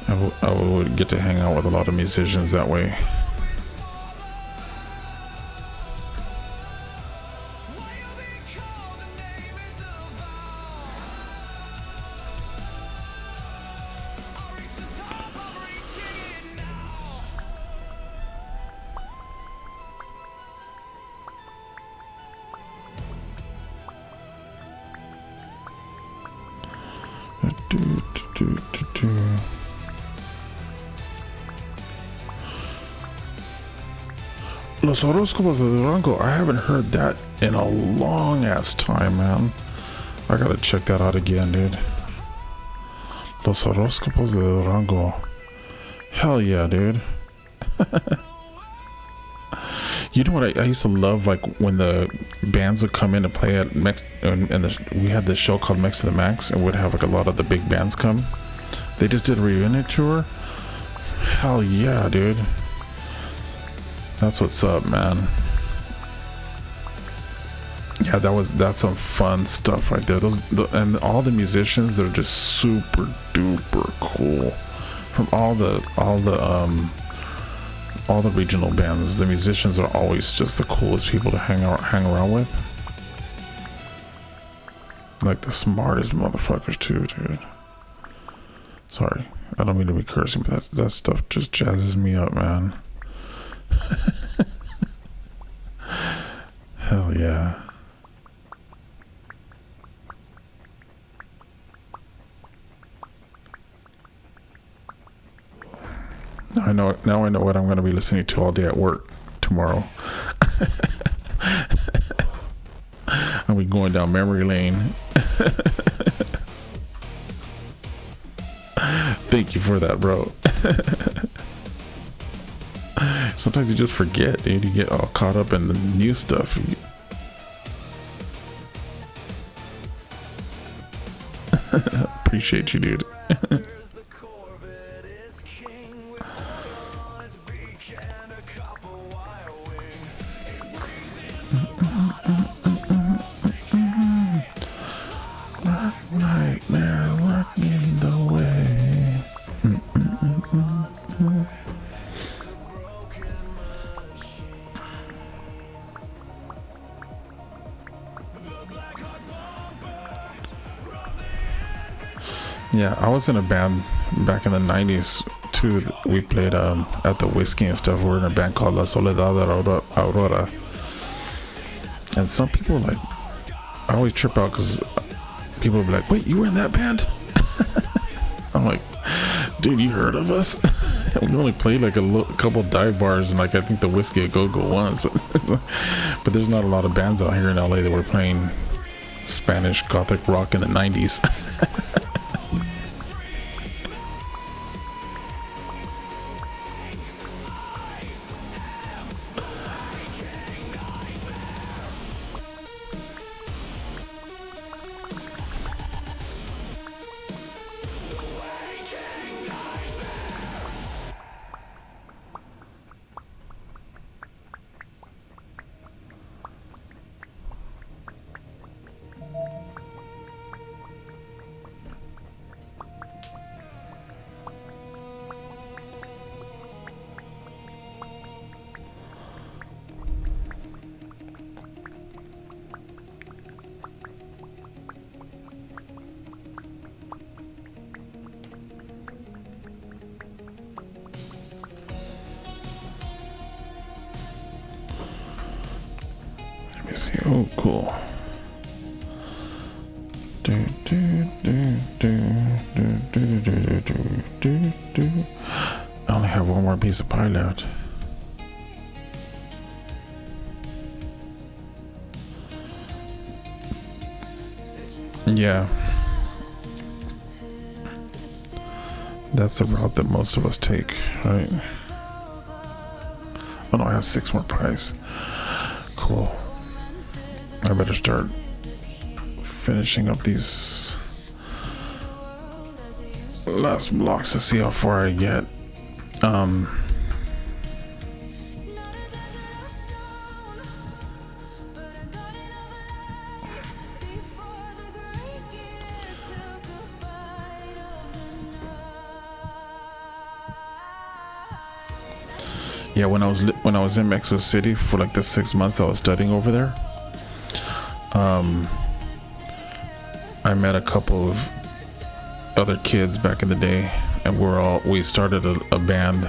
I would get to hang out with a lot of musicians that way. Los Horóscopos de Durango. I haven't heard that in a long ass time, man. I gotta check that out again, dude. Los Horóscopos de Durango. Hell yeah, dude. You know what I used to love, like when the bands would come in and play at Mex, and we had this show called Mex to the Max, and would have like a lot of the big bands come. They just did a reunion tour. Hell yeah, dude. That's what's up, man. Yeah, that's some fun stuff right there. And all the musicians, they're just super duper cool. From all the regional bands, the musicians are always just the coolest people to hang around with. Like the smartest motherfuckers too, dude. Sorry, I don't mean to be cursing, but that stuff just jazzes me up, man. Hell yeah. Now I know what I'm going to be listening to all day at work tomorrow. I'll be going down memory lane. Thank you for that, bro. Sometimes you just forget, dude. You get all caught up in the new stuff. Appreciate you, dude. Nightmare rocking the way. Yeah, I was in a band back in the 90s too. We played at the Whiskey and stuff. We were in a band called La Soledad Aurora. And some people, like, I always trip out because people will be like, wait, you were in that band? I'm like, dude, you heard of us? We only played like a couple dive bars and like I think the Whiskey a Go-Go once. But there's not a lot of bands out here in LA that were playing Spanish Gothic rock in the 90s. Let me see. Oh, cool. I only have one more piece of pie left. Yeah. That's the route that most of us take, right? Oh no, I have 6 more pies. Cool. I better start finishing up these last blocks to see how far I get. Yeah, when I was in Mexico City for like the 6 months I was studying over there, I met a couple of other kids back in the day, and we started a band.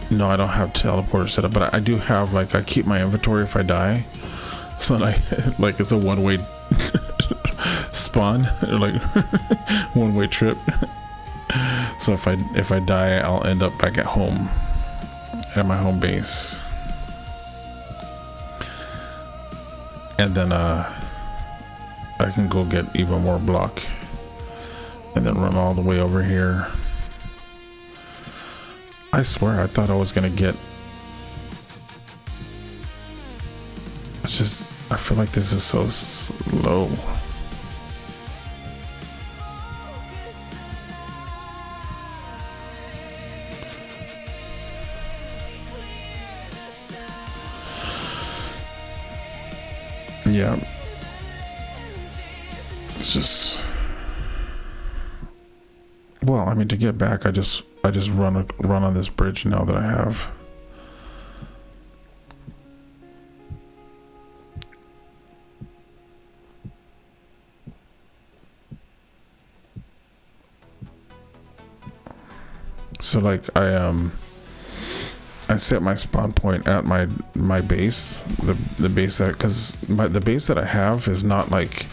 No, I don't have teleporter set up, but I do have, like, I keep my inventory if I die, so that like it's a one-way spawn, or like one-way trip. So if I die, I'll end up back at home, at my home base, and then I can go get even more block, and then run all the way over here. I swear, I thought I was gonna get. It's just, I feel like this is so slow. Yeah. It's just, well, I mean, to get back, I just run on this bridge now that I have. So like I set my spawn point at my base, the base that, because the base that I have is not like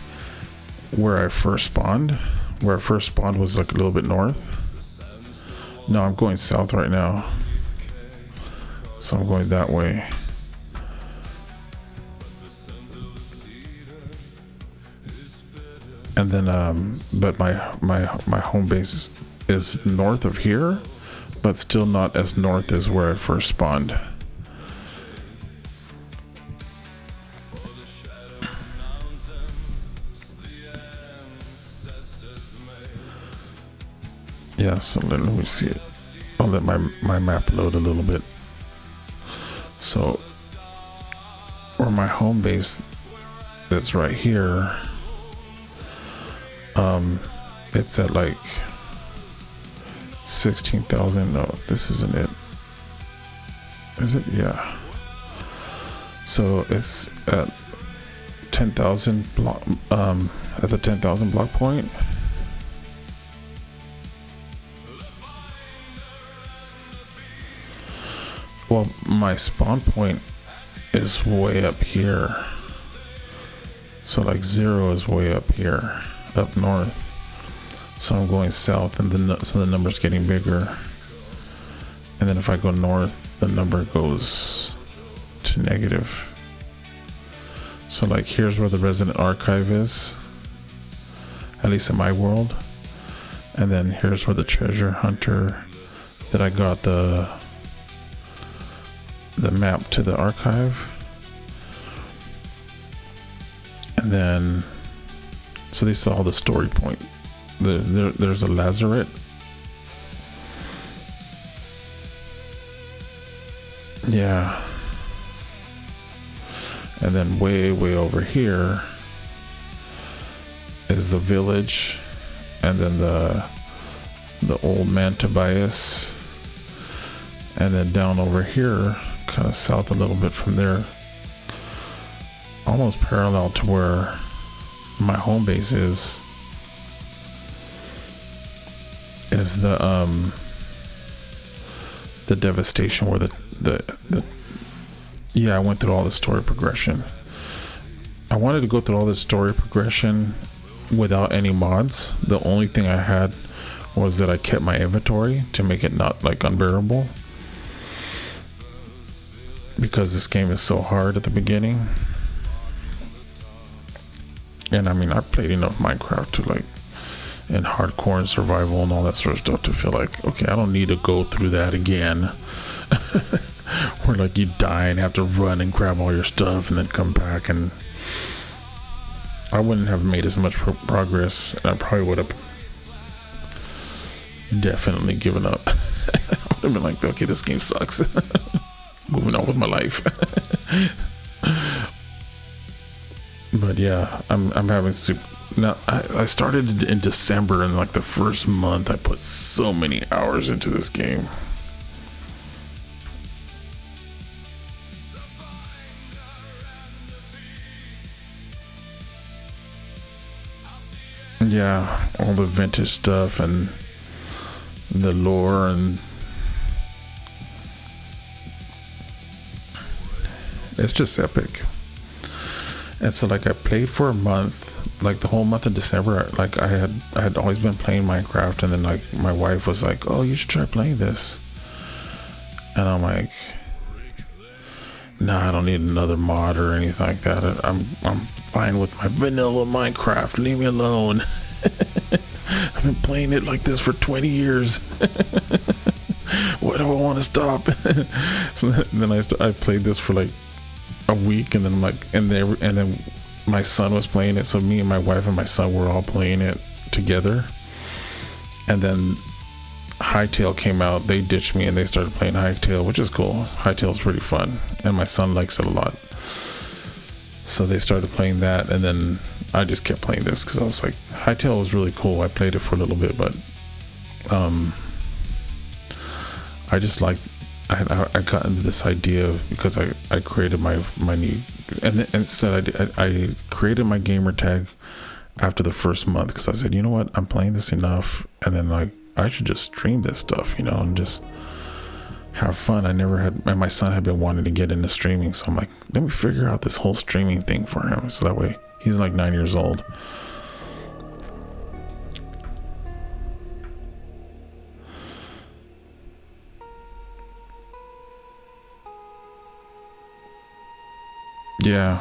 where I first spawned. Where I first spawned was like a little bit north. No, I'm going south right now, so I'm going that way. And then but my home base is north of here, but still not as north as where I first spawned. Yeah, so let me see it. I'll let my map load a little bit. So where my home base that's right here, it's at like 16,000. No, this isn't it. Is it? Yeah. So it's at 10,000 block, at the 10,000 block point. Well, my spawn point is way up here. So like 0 is way up here, up north. So I'm going south, and so the number's getting bigger. And then if I go north, the number goes to negative. So like here's where the resident archive is, at least in my world. And then here's where the treasure hunter that I got the map to the archive. And then so they saw the story point. There's a lazaret. Yeah. And then way over here is the village, and then the old man Tobias, and then down over here, kind of south a little bit from there, almost parallel to where my home base is the devastation, where the yeah, I went through all the story progression. I wanted to go through all the story progression without any mods. The only thing I had was that I kept my inventory to make it not like unbearable, because this game is so hard at the beginning. And I mean, I played enough Minecraft to like, in hardcore and survival and all that sort of stuff, to feel like, okay, I don't need to go through that again. Where like you die and have to run and grab all your stuff and then come back, and I wouldn't have made as much progress, and I probably would have definitely given up. I would have been like, okay, this game sucks. Moving on with my life. But yeah, I'm having super. Now I started in December, and like the first month I put so many hours into this game. Yeah, all the vintage stuff and the lore, and it's just epic. And so like I played for a month, like the whole month of December. Like I had always been playing Minecraft, and then like my wife was like, oh, you should try playing this. And I'm like, nah, I don't need another mod or anything like that. I'm fine with my vanilla Minecraft. Leave me alone. I've been playing it like this for 20 years. Why do I want to stop? So then I played this for like a week, and then I'm like, and then my son was playing it. So me and my wife and my son were all playing it together. And then Hightail came out. They ditched me and they started playing Hightail, which is cool. Hightail's pretty fun, and my son likes it a lot. So they started playing that, and then I just kept playing this because I was like, Hytale was really cool. I played it for a little bit, but I just like I got into this idea because I created my new, and said I created my gamer tag after the first month because I said, you know what, I'm playing this enough, and then like I should just stream this stuff, you know, and just have fun. I never had, and my son had been wanting to get into streaming, so I'm like, let me figure out this whole streaming thing for him, so that way he's like 9 years old. Yeah.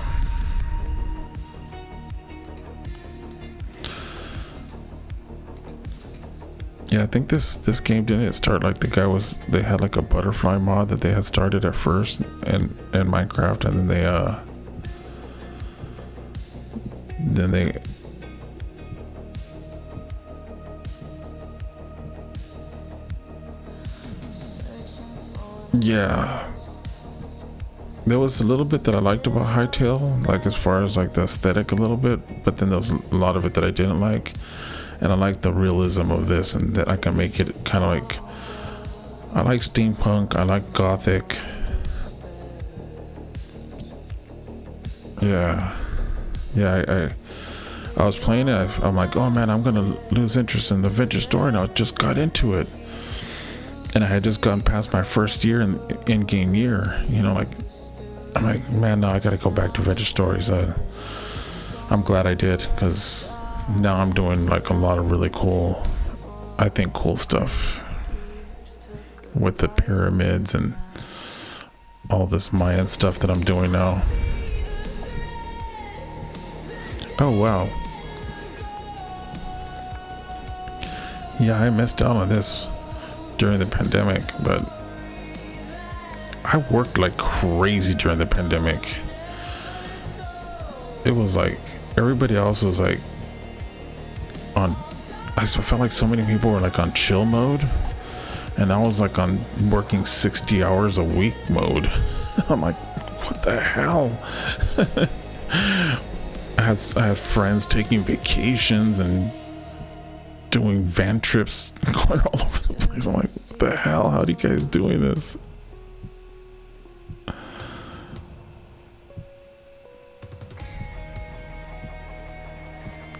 Yeah, I think this game didn't it start like they had like a butterfly mod that they had started at first in Minecraft, and then they yeah. There was a little bit that I liked about Hytale, like as far as like the aesthetic a little bit, but then there was a lot of it that I didn't like. And I like the realism of this, and that I can make it kind of like, I like steampunk, I like gothic. Yeah, I was playing it, I'm like, oh man, I'm gonna lose interest in the adventure story, and I just got into it. And I had just gotten past my first year in game year, you know, like, I'm like, man, no, I gotta go back to adventure stories. I'm glad I did, because now I'm doing like a lot of really cool, I think cool stuff with the pyramids and all this Mayan stuff that I'm doing now. Oh wow. Yeah, I missed out on this during the pandemic, but I worked like crazy during the pandemic. It was like everybody else was like on, I felt like so many people were like on chill mode, and I was like on working 60 hours a week mode. I'm like, what the hell? I had friends taking vacations and doing van trips going all over the place. I'm like, what the hell? How are you guys doing this?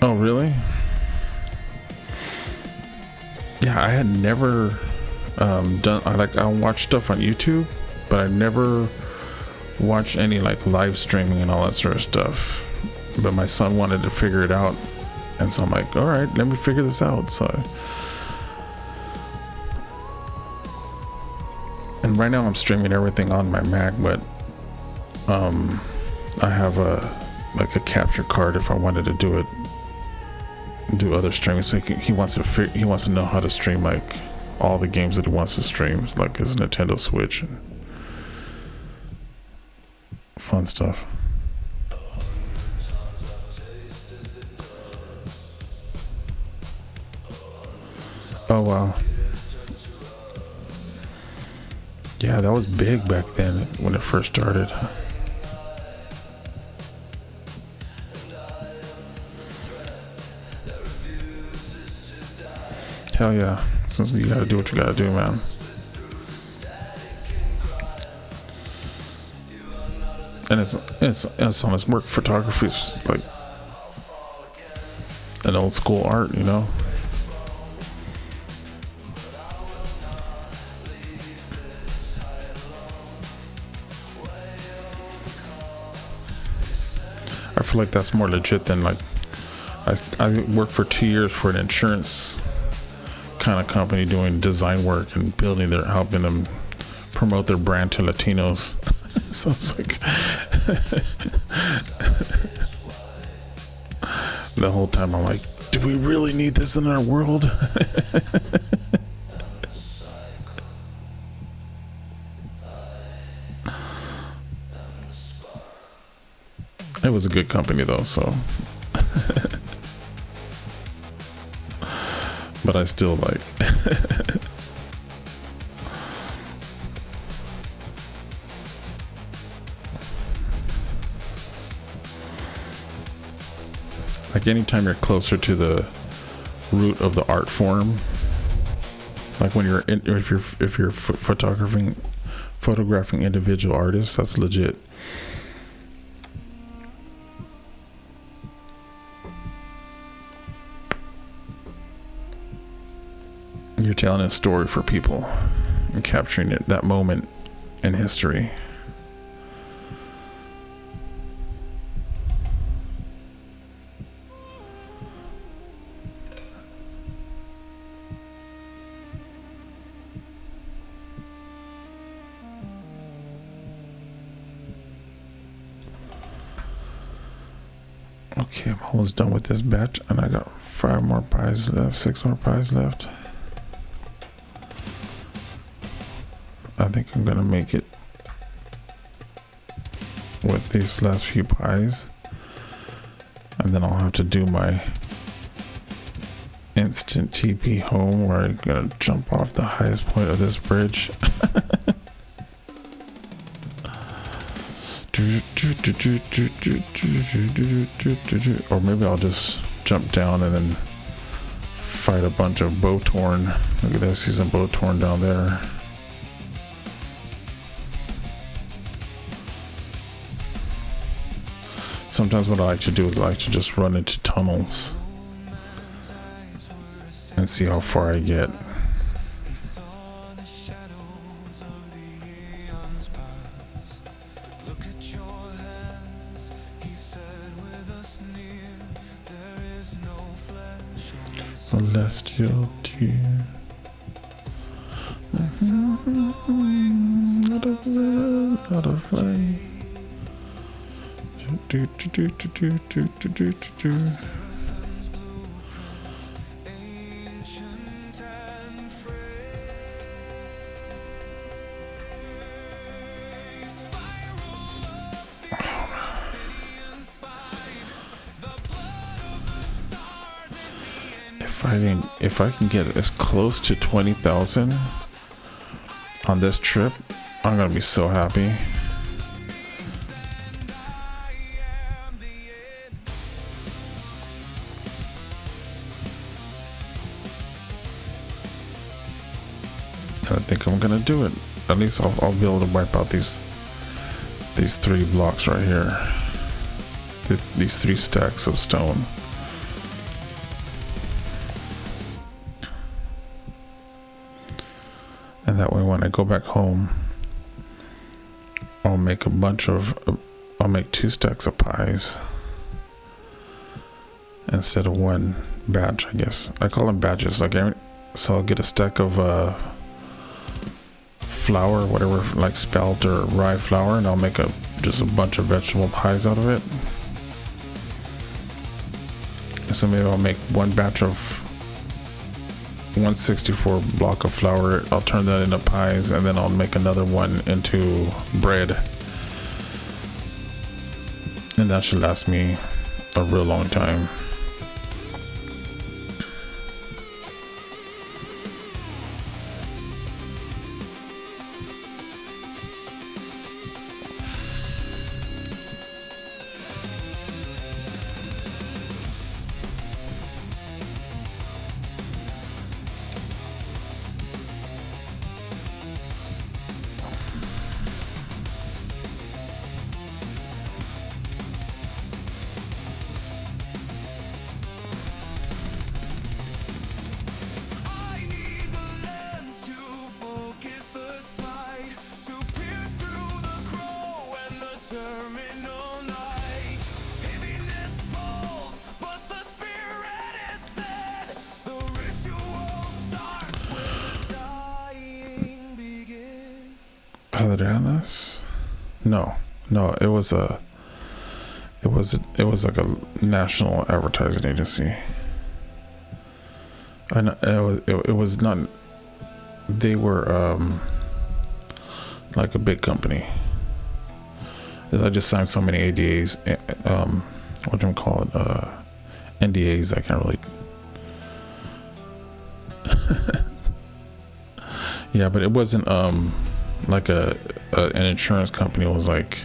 Oh, really? Yeah, I had never I watch stuff on YouTube, but I never watched any like live streaming and all that sort of stuff. But my son wanted to figure it out, and so I'm like, all right, let me figure this out. So, and right now I'm streaming everything on my Mac, but I have a capture card if I wanted to do other streaming. So he wants to know how to stream like all the games that he wants to stream, like his Nintendo Switch and fun stuff. Oh wow. Yeah, that was big back then when it first started. Hell yeah. Since you gotta do what you gotta do, man. And it's honest work. Photography is like an old school art, you know. I feel like that's more legit than like I worked for 2 years for an insurance kind of company doing design work and helping them promote their brand to Latinos. So it's like the whole time I'm like, do we really need this in our world? It was a good company though, so but I still like Like anytime you're closer to the root of the art form, like when you're in, if you're photographing individual artists, that's legit. You're telling a story for people and capturing it, that moment in history. Okay, I'm almost done with this batch, and I got 5 more pies left, 6 more pies left. I think I'm gonna make it with these last few pies, and then I'll have to do my instant TP home, where I'm gonna jump off the highest point of this bridge. Or maybe I'll just jump down and then fight a bunch of Bowtorn. Look at that, I see some Bowtorn down there. Sometimes what I like to do is I like to just run into tunnels and see how far I get. Celestial tear. Not a flame. Do. If I can get as close to 20,000 on this trip, I'm gonna be so happy. I think I'm gonna do it. At least I'll be able to wipe out these 3 blocks right here. These 3 stacks of stone. And that way when I go back home, I'll make 2 stacks of pies instead of 1 batch, I guess. I call them batches. So I'll get a stack of flour, whatever, like spelt or rye flour, and I'll make just a bunch of vegetable pies out of it. And so maybe I'll make 1 batch of 164 block of flour. I'll turn that into pies, and then I'll make another one into bread, and that should last me a real long time. No, it was like a national advertising agency. And it was not. They were like a big company. I just signed so many ADAs. What do you call it? NDAs. I can't really. Yeah, but it wasn't like an insurance company. It was like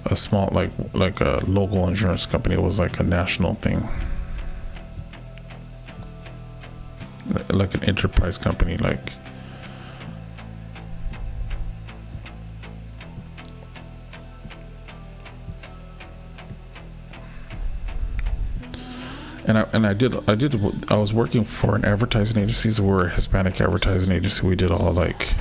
a small like a local insurance company. It was like a national thing, like an enterprise company, like. And I was working for an advertising agency. So we're a Hispanic advertising agency. We did all like,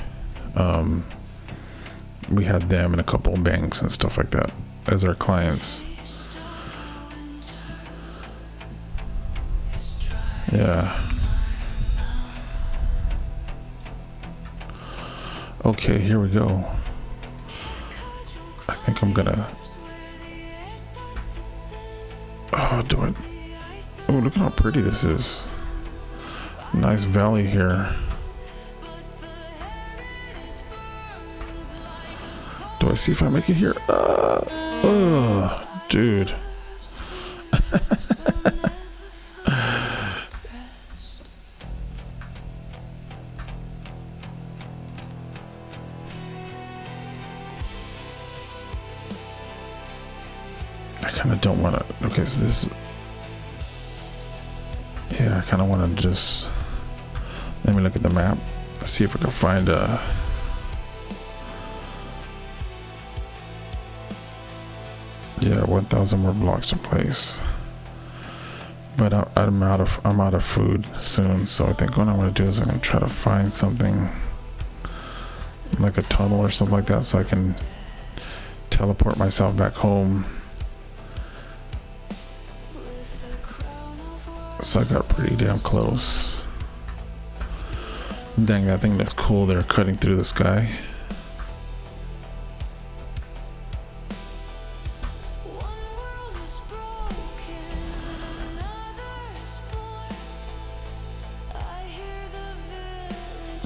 we had them and a couple of banks and stuff like that as our clients. Yeah. Okay, here we go. I think I'm gonna. Oh, do it. Oh, look at how pretty this is. Nice valley here. Do I see if I make it here? Dude. I kind of don't want to. Okay, so this. Yeah, I kind of want to just. Let me look at the map. See if I can find a. Yeah, 1,000 more blocks to place. But I'm out of food soon, so I think what I'm going to do is I'm going to try to find something like a tunnel or something like that, so I can teleport myself back home. So I got pretty damn close. Dang, that thing looks cool. They're cutting through the sky.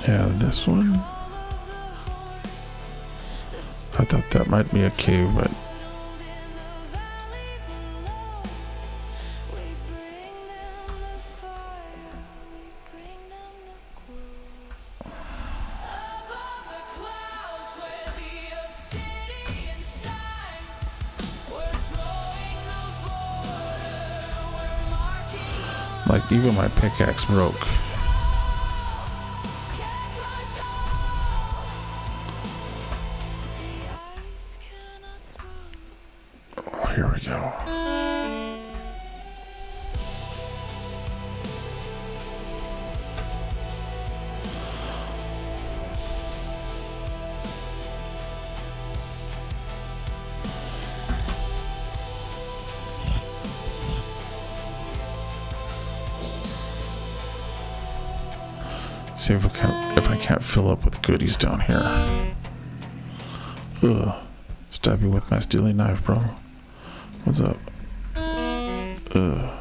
Yeah, this one. I thought that might be a cave, but like even my pickaxe broke. Oh, here we go. See if I can't fill up with goodies down here. Ugh. Stab you with my stealing knife, bro. What's up? Ugh.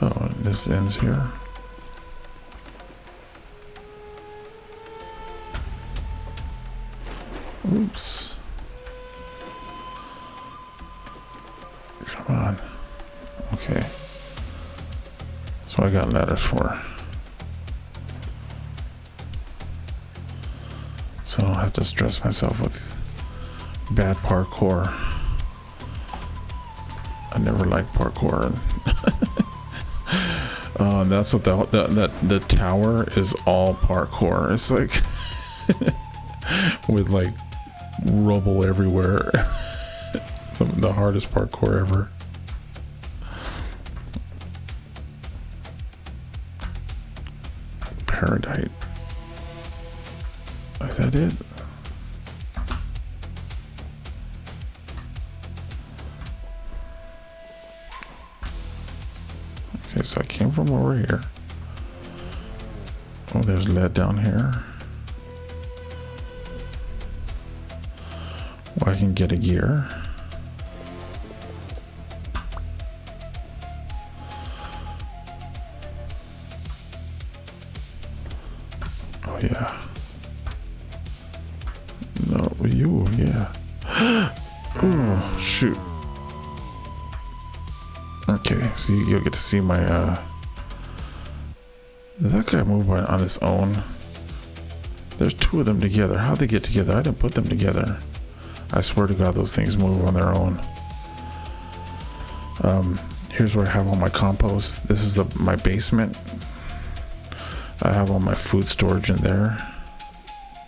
Oh, and this ends here. Oops. Come on. Okay. That's what I got ladders for. So I don't have to stress myself with bad parkour. I never liked parkour. That's what the tower is all parkour. It's like with like rubble everywhere. The hardest parkour ever. Paradite. Is that it? Okay, so I came from over here. Oh, there's lead down here. Well, I can get a gear. Oh yeah. No, you, yeah. Oh shoot. Okay, so you'll get to see my did that guy move on his own? There's two of them together. How'd they get together? I didn't put them together. I swear to God, those things move on their own. Here's where I have all my compost. This is my basement. I have all my food storage in there.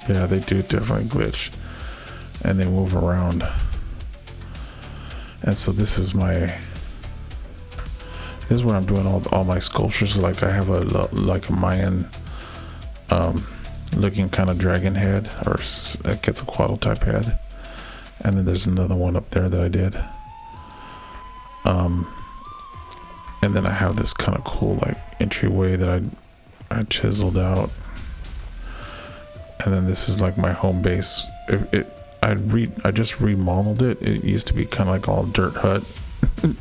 Yeah, they do definitely glitch. And they move around. And so this is where I'm doing all my sculptures. Like I have a Mayan looking kind of dragon head, or Quetzalcoatl type head. And then there's another one up there that I did. And then I have this kind of cool like entryway that I chiseled out. And then this is like my home base. I just remodeled it. It used to be kind of like all dirt hut. And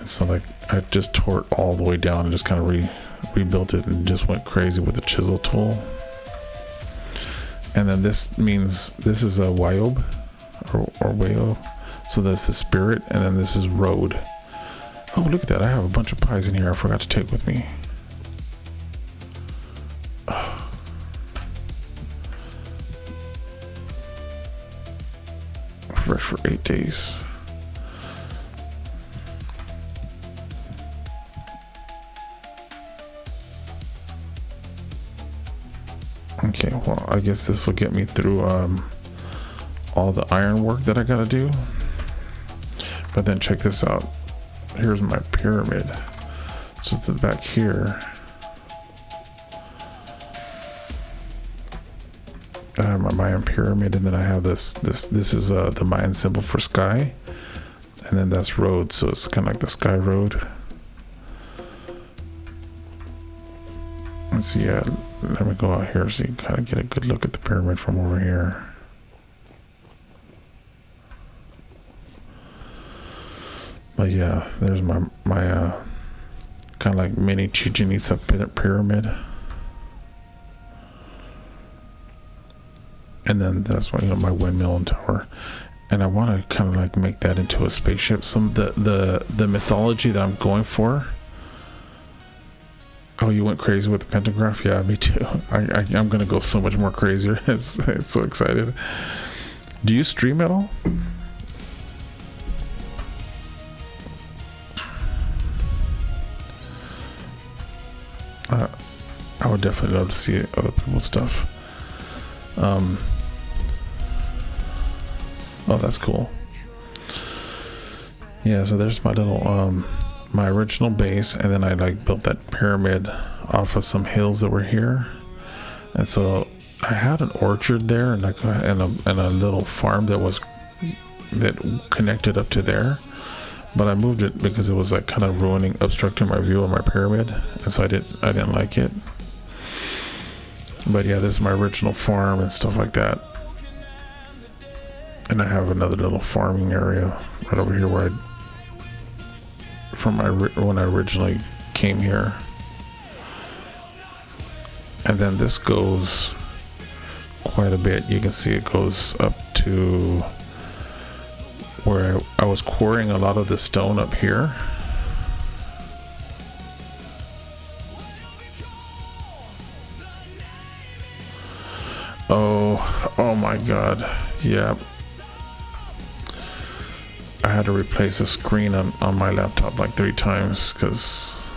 so like I just tore it all the way down and just kind of rebuilt it and just went crazy with the chisel tool. And then this means this is a Wayob or Wayo. So that's the spirit, and then this is road. Oh, look at that. I have a bunch of pies in here I forgot to take with me. Fresh for 8 days. Okay, well, I guess this will get me through all the iron work that I gotta do. But then check this out. Here's my pyramid. So at the back here, I have my Mayan pyramid, and then I have this is the Mayan symbol for sky, and then that's road, so it's kind of like the sky road. Let's see, yeah, let me go out here so you can kind of get a good look at the pyramid from over here. But yeah, there's my kind of like mini Chichen Itza pyramid. And then that's my windmill and tower. And I want to kind of like make that into a spaceship. Some the mythology that I'm going for. Oh, you went crazy with the pentagraph? Yeah, me too. I'm gonna go so much more crazier. It's so excited. Do you stream at all? I would definitely love to see other people's stuff. Oh, that's cool. Yeah, so there's my little my original base, and then I like built that pyramid off of some hills that were here. And so I had an orchard there, and like and a little farm that connected up to there. But I moved it because it was like kind of obstructing my view of my pyramid, and so I didn't like it. But yeah, this is my original farm and stuff like that. And I have another little farming area right over here where when I originally came here. And then this goes quite a bit. You can see it goes up to where I was quarrying a lot of the stone up here. Oh my God. Yeah. I had to replace a screen on my laptop like 3 times because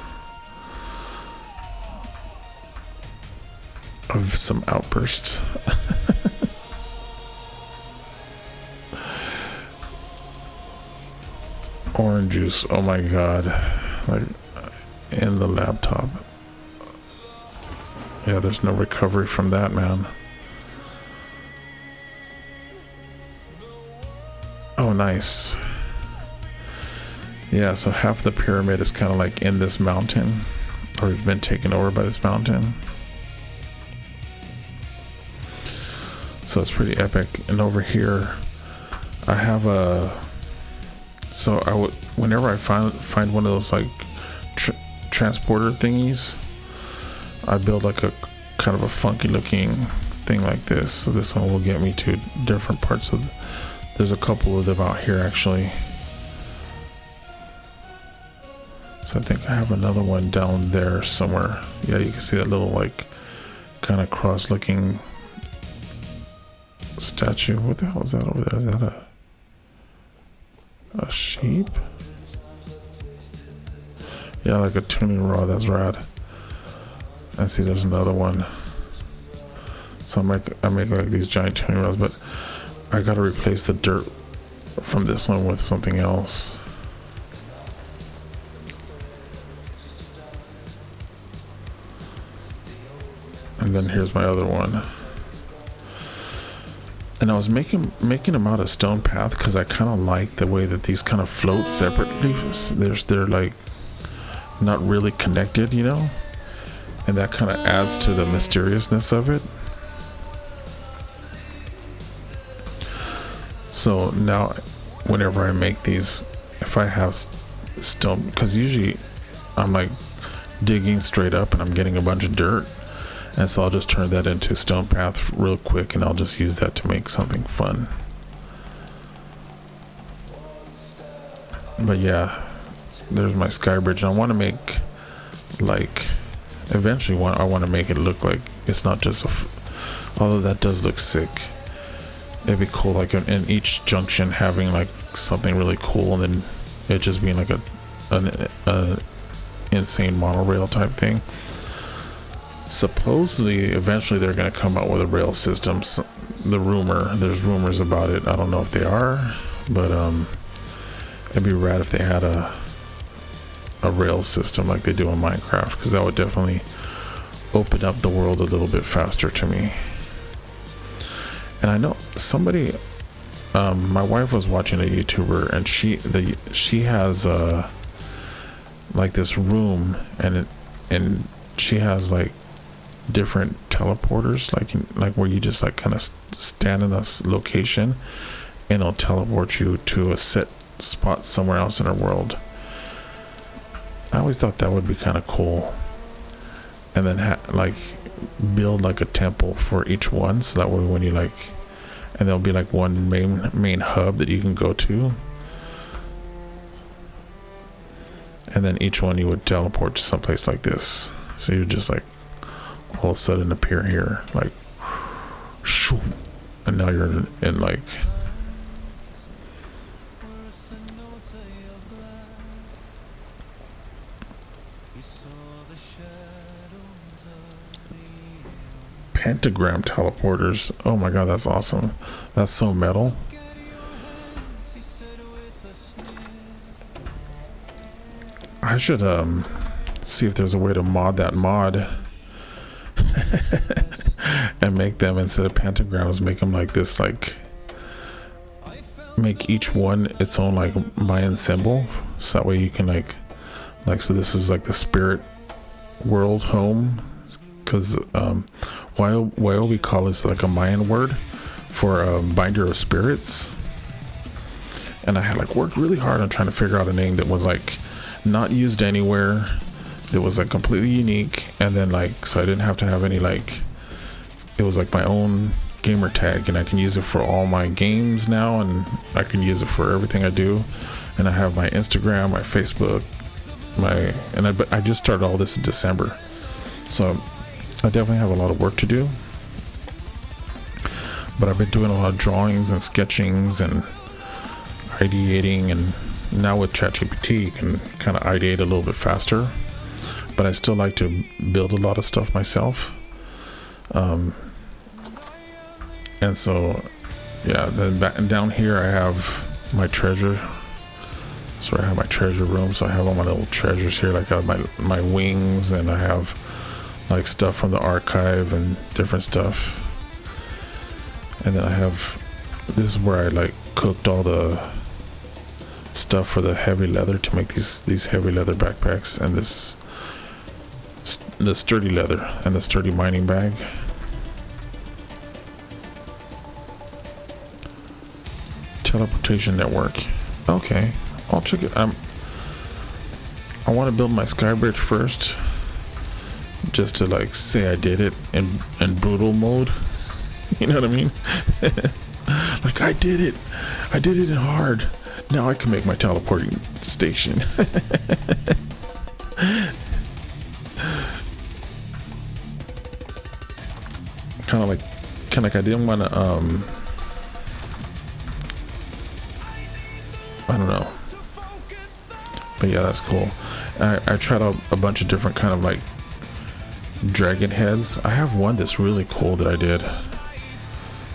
of some outbursts. Orange juice, oh my God, like in the laptop. Yeah, there's no recovery from that, man. Oh, nice. Yeah, so half the pyramid is kind of like in this mountain, or it's been taken over by this mountain. So it's pretty epic. And over here, I have whenever I find one of those like transporter thingies, I build like a kind of a funky looking thing like this. So this one will get me to different parts of. There's a couple of them out here actually. So I think I have another one down there somewhere. Yeah, you can see that little like kind of cross looking statue. What the hell is that over there? Is that a sheep? Yeah, like a tuning rod. That's rad. I see there's another one. So I make like these giant tuning rods, but I gotta replace the dirt from this one with something else. And then here's my other one. And I was making them out of stone path because I kind of like the way that these kind of float separately. They're like not really connected, you know, and that kind of adds to the mysteriousness of it. So now whenever I make these, if I have stone, because usually I'm like digging straight up and I'm getting a bunch of dirt, and so I'll just turn that into stone path real quick, and I'll just use that to make something fun. But yeah, there's my sky bridge. And I want to make like eventually I want to make it look like it's not just although that does look sick. It'd be cool like in each junction having like something really cool, and then it just being like an insane monorail type thing. Supposedly eventually they're going to come out with a rail system. There's rumors about it. I don't know if they are, but it'd be rad if they had a rail system like they do in Minecraft, because that would definitely open up the world a little bit faster to me. And I know somebody, my wife was watching a YouTuber, and she has like this room, and she has like different teleporters, like where you just like kind of stand in a location and it'll teleport you to a set spot somewhere else in her world. I always thought that would be kind of cool. And then like build like a temple for each one, so that way when you like, and there'll be like one main hub that you can go to, and then each one you would teleport to someplace like this. So you just like all of a sudden appear here, like, shoo, and now you're in like pentagram teleporters. Oh my god, that's awesome. That's so metal. I should see if there's a way to mod that mod and make them, instead of pentagrams, make them like this, like make each one its own like Mayan symbol, so that way you can like so this is like the spirit world home, because WayobiKal is like a Mayan word for binder of spirits, and I had like worked really hard on trying to figure out a name that was like not used anywhere, that was like completely unique, and then like so I didn't have to have any, like it was like my own gamer tag, and I can use it for all my games now, and I can use it for everything I do. And I have my Instagram, my Facebook, I just started all this in December, so I definitely have a lot of work to do, but I've been doing a lot of drawings and sketchings and ideating, and now with ChatGPT you can kind of ideate a little bit faster, but I still like to build a lot of stuff myself. And so yeah, then down here I have my treasure. That's where I have my treasure room. So I have all my little treasures here, like I have my wings, and I have like stuff from the archive and different stuff. And then I have, this is where I like cooked all the stuff for the heavy leather to make these heavy leather backpacks, and the sturdy leather and the sturdy mining bag. Teleportation network. Okay, I'll check it. I want to build my sky bridge first, just to like say I did it in brutal mode. You know what I mean? Like I did it in hard. Now I can make my teleporting station. kind of like I didn't want to I don't know, but yeah, that's cool. I tried out a bunch of different kind of like dragon heads. I have one that's really cool that I did,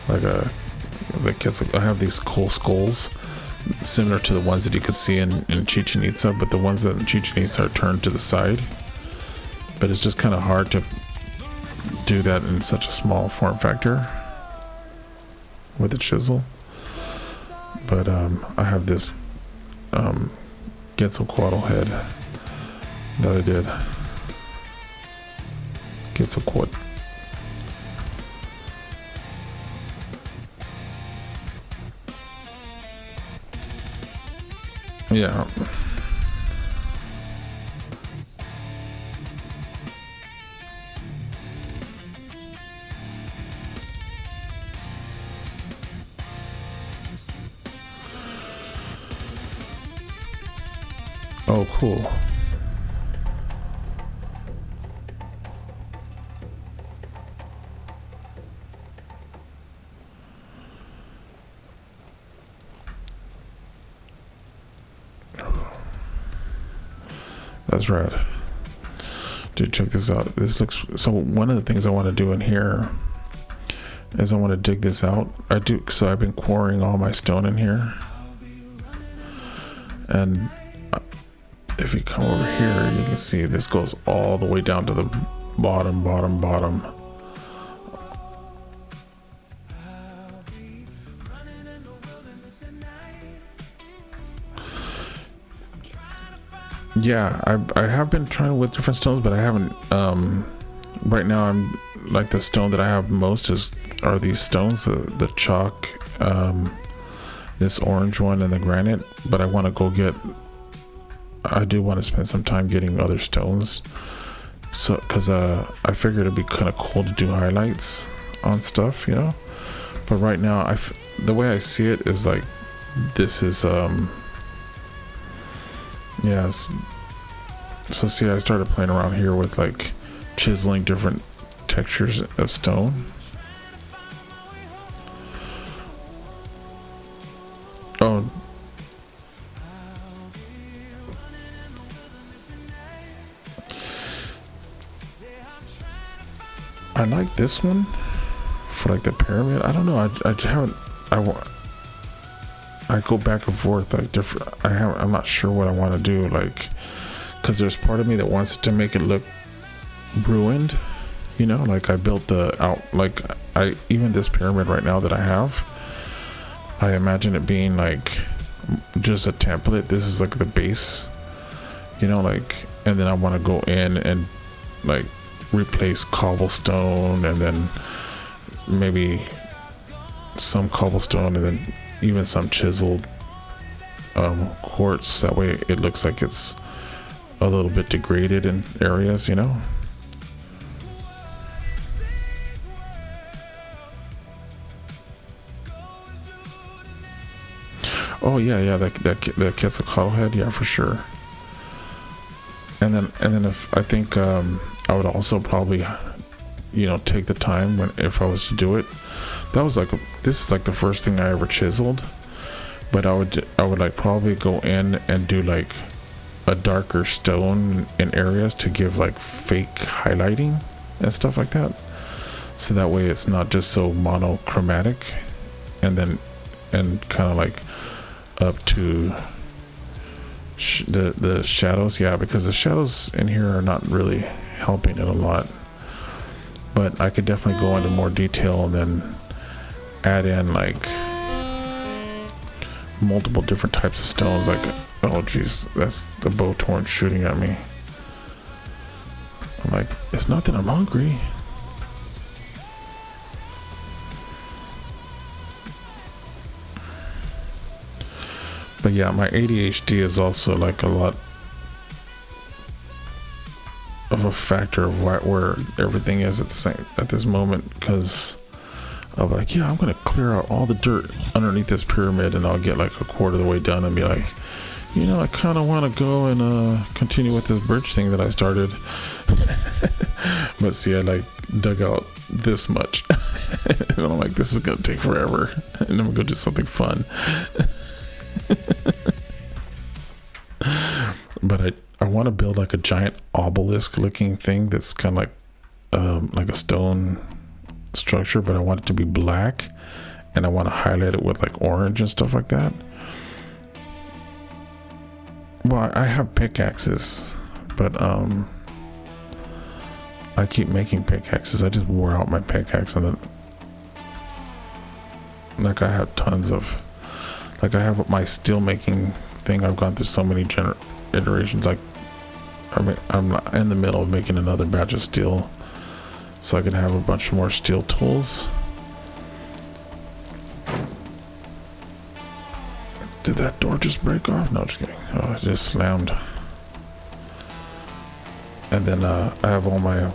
like I have these cool skulls similar to the ones that you could see in Chichen Itza, but the ones that in Chichen Itza are turned to the side. But it's just kind of hard to do that in such a small form factor with a chisel. But I have this Quetzalcoatl head that I did. Quetzalcoatl. Yeah. Oh, cool. That's right. Dude, check this out. This looks so. One of the things I want to do in here is I want to dig this out. So I've been quarrying all my stone in here, and if you come over here, you can see this goes all the way down to the bottom. Yeah, I have been trying with different stones, but I haven't. Right now, I'm like the stone that I have most are these stones, the chalk, this orange one, and the granite. But I want to go get. I do want to spend some time getting other stones, so because I figured it'd be kind of cool to do highlights on stuff, you know. But right now, the way I see it is like this is yeah. So see, I started playing around here with like chiseling different textures of stone. Oh. I like this one for like the pyramid. I don't know. I haven't. I go back and forth like different. I'm not sure what I want to do. Like, because there's part of me that wants to make it look ruined. You know, like I built even this pyramid right now that I have. I imagine it being like just a template. This is like the base. You know, like, and then I want to go in and like replace cobblestone, and then maybe some cobblestone, and then even some chiseled quartz. That way it looks like it's a little bit degraded in areas, you know. Oh yeah, that Quetzalcoatl head, yeah, for sure. And then if I think I would also probably, you know, take the time if I was to do it. This is like the first thing I ever chiseled, but I would like probably go in and do like a darker stone in areas to give like fake highlighting and stuff like that, so that way it's not just so monochromatic, and kind of like up to the shadows. Yeah, because the shadows in here are not really helping it a lot, but I could definitely go into more detail and then add in like multiple different types of stones. Like, oh geez, that's the bow torn shooting at me. I'm like, it's not that I'm hungry. But yeah, my ADHD is also like a lot of a factor of where everything is at this moment, because I'm like, yeah, I'm gonna clear out all the dirt underneath this pyramid, and I'll get like a quarter of the way done and be like, you know, I kind of want to go and continue with this bridge thing that I started. But see, I like dug out this much. And I'm like, this is gonna take forever, and I'm gonna go do something fun. But I want to build like a giant obelisk looking thing that's kind of like a stone structure, but I want it to be black, and I want to highlight it with like orange and stuff like that. Well, I have pickaxes, but I keep making pickaxes. I just wore out my pickaxe, and then like I have tons of, like I have my steel making thing. I've gone through so many iterations. Like I'm in the middle of making another batch of steel, so I can have a bunch more steel tools. Did that door just break off? No, just kidding. Oh, it just slammed. And then I have all my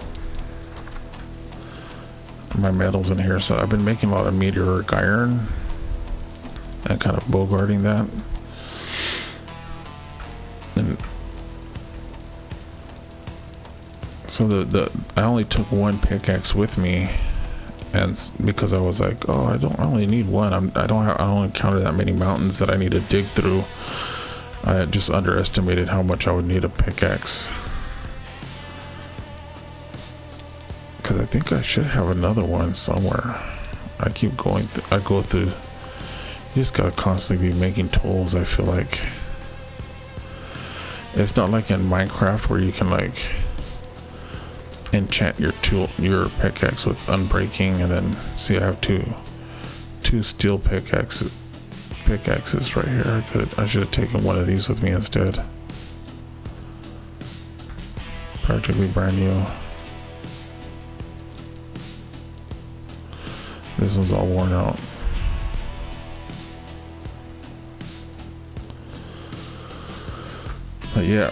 metals in here, so I've been making a lot of meteoric iron and kind of bogarting that. And so I only took one pickaxe with me, and because I was like, oh, I only need one. I don't encounter that many mountains that I need to dig through. I just underestimated how much I would need a pickaxe. Because I think I should have another one somewhere. I keep going. I go through. You just gotta constantly be making tools. I feel like it's not like in Minecraft where you can like enchant your pickaxe with unbreaking, and then see I have two steel pickaxes right here. I should have taken one of these with me instead. Practically brand new. This one's all worn out. But yeah.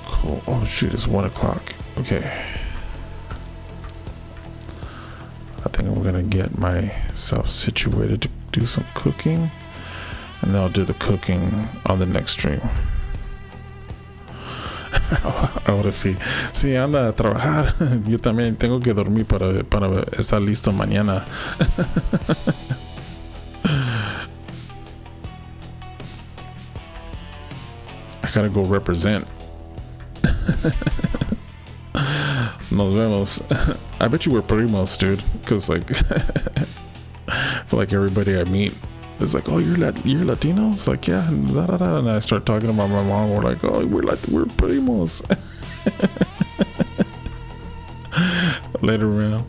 Cool. Oh shoot, it's 1 o'clock. Okay. I think I'm gonna get myself situated to do some cooking, and then I'll do the cooking on the next stream. Ahora sí. Sí, anda a trabajar. Yo también tengo que dormir para estar listo mañana. I gotta go represent. Nos vemos. I bet you we're primos, dude. Because like, I feel like everybody I meet is like, oh, you're Latino? It's like, yeah, da, da, da. And I start talking about my mom. We're like, oh, we're primos. Later, man.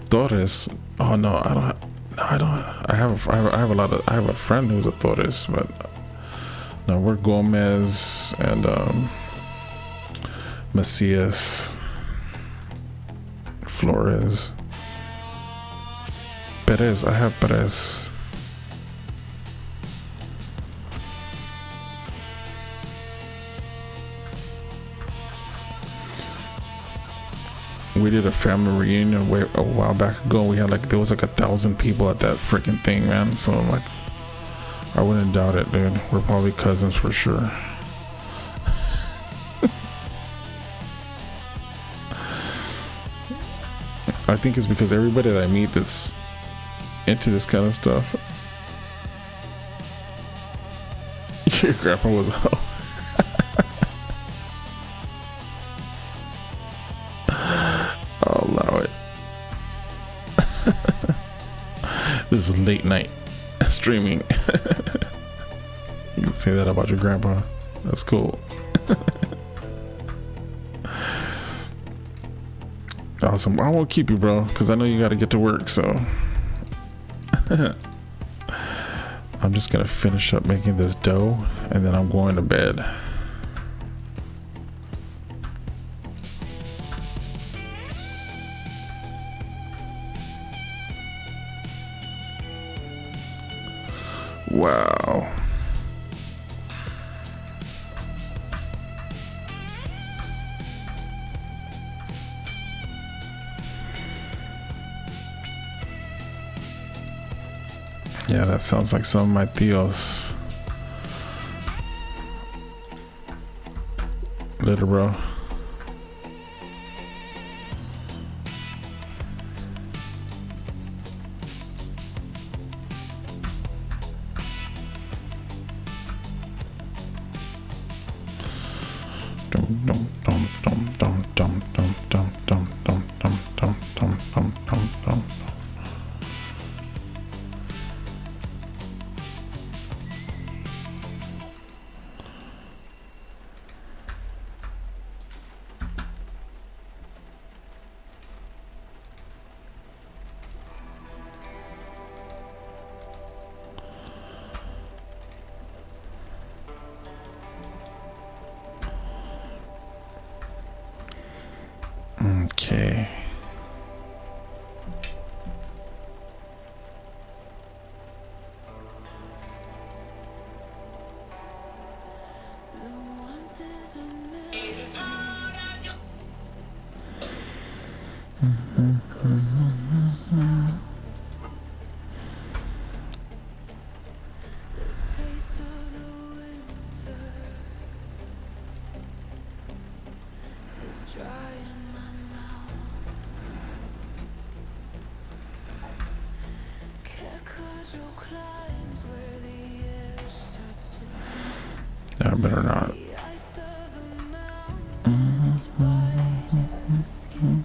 Torres. Oh no, I don't. I have a friend who's a Torres, but no, we're Gomez and Macias, Flores, Perez. I have Perez. We did a family reunion a while back ago. We had there was like 1,000 people at that freaking thing, man. So I'm like, I wouldn't doubt it, dude. We're probably cousins for sure. I think it's because everybody that I meet that's into this kind of stuff. Your grandpa was a I'll allow it. This is late night streaming. You can say that about your grandpa. That's cool. Awesome. I won't keep you, bro, because I know you got to get to work. So I'm just gonna finish up making this dough, and then I'm going to bed. Wow. Yeah, that sounds like some of my tios. Later, bro. Okay. The warmth is a memory. Ghost in the south. The taste of the winter is dry in my mouth. Casual climbs where the air starts to thin. I better not. The ice of the mountain is white in the skin,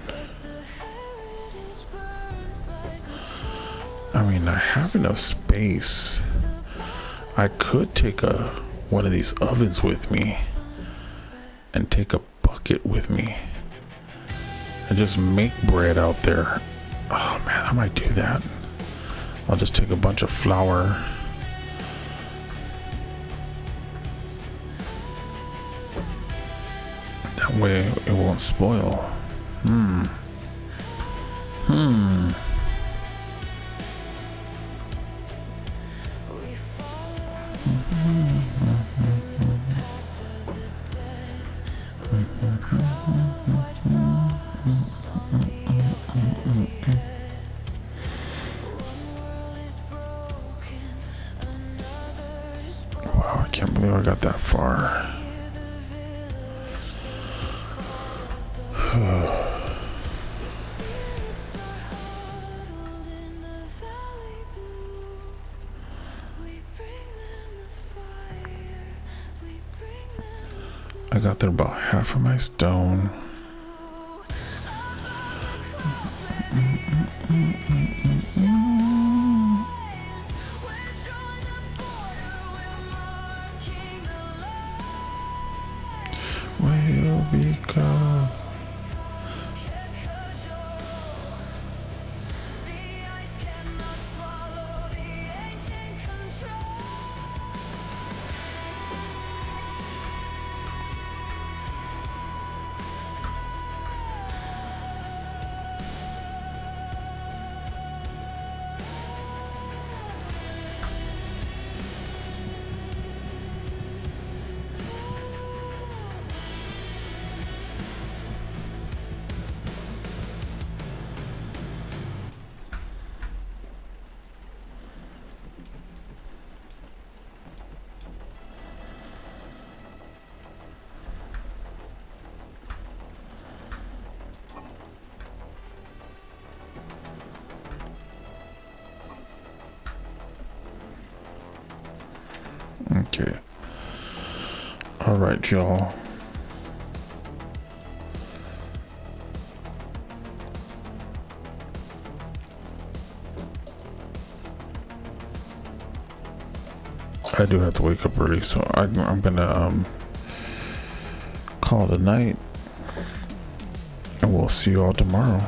but the heritage burns like a coal. I mean, I have enough space. I could take one of these ovens with me and take a bucket with me and just make bread out there. Oh man, I might do that. I'll just take a bunch of flour. That way it won't spoil. We follow the paths of the dead with the cold white frost on the exhale. One world is broken, another is broken. Wow, I can't believe I got that far. Hear the village through the call of the The spirits are huddled in the valley below. We bring them the fire, we bring them the I got there about half of my stone. WayobiKal. The ice cannot swallow the ancient control. Okay. All right, y'all. I do have to wake up early, so I'm gonna call it a night, and we'll see you all tomorrow.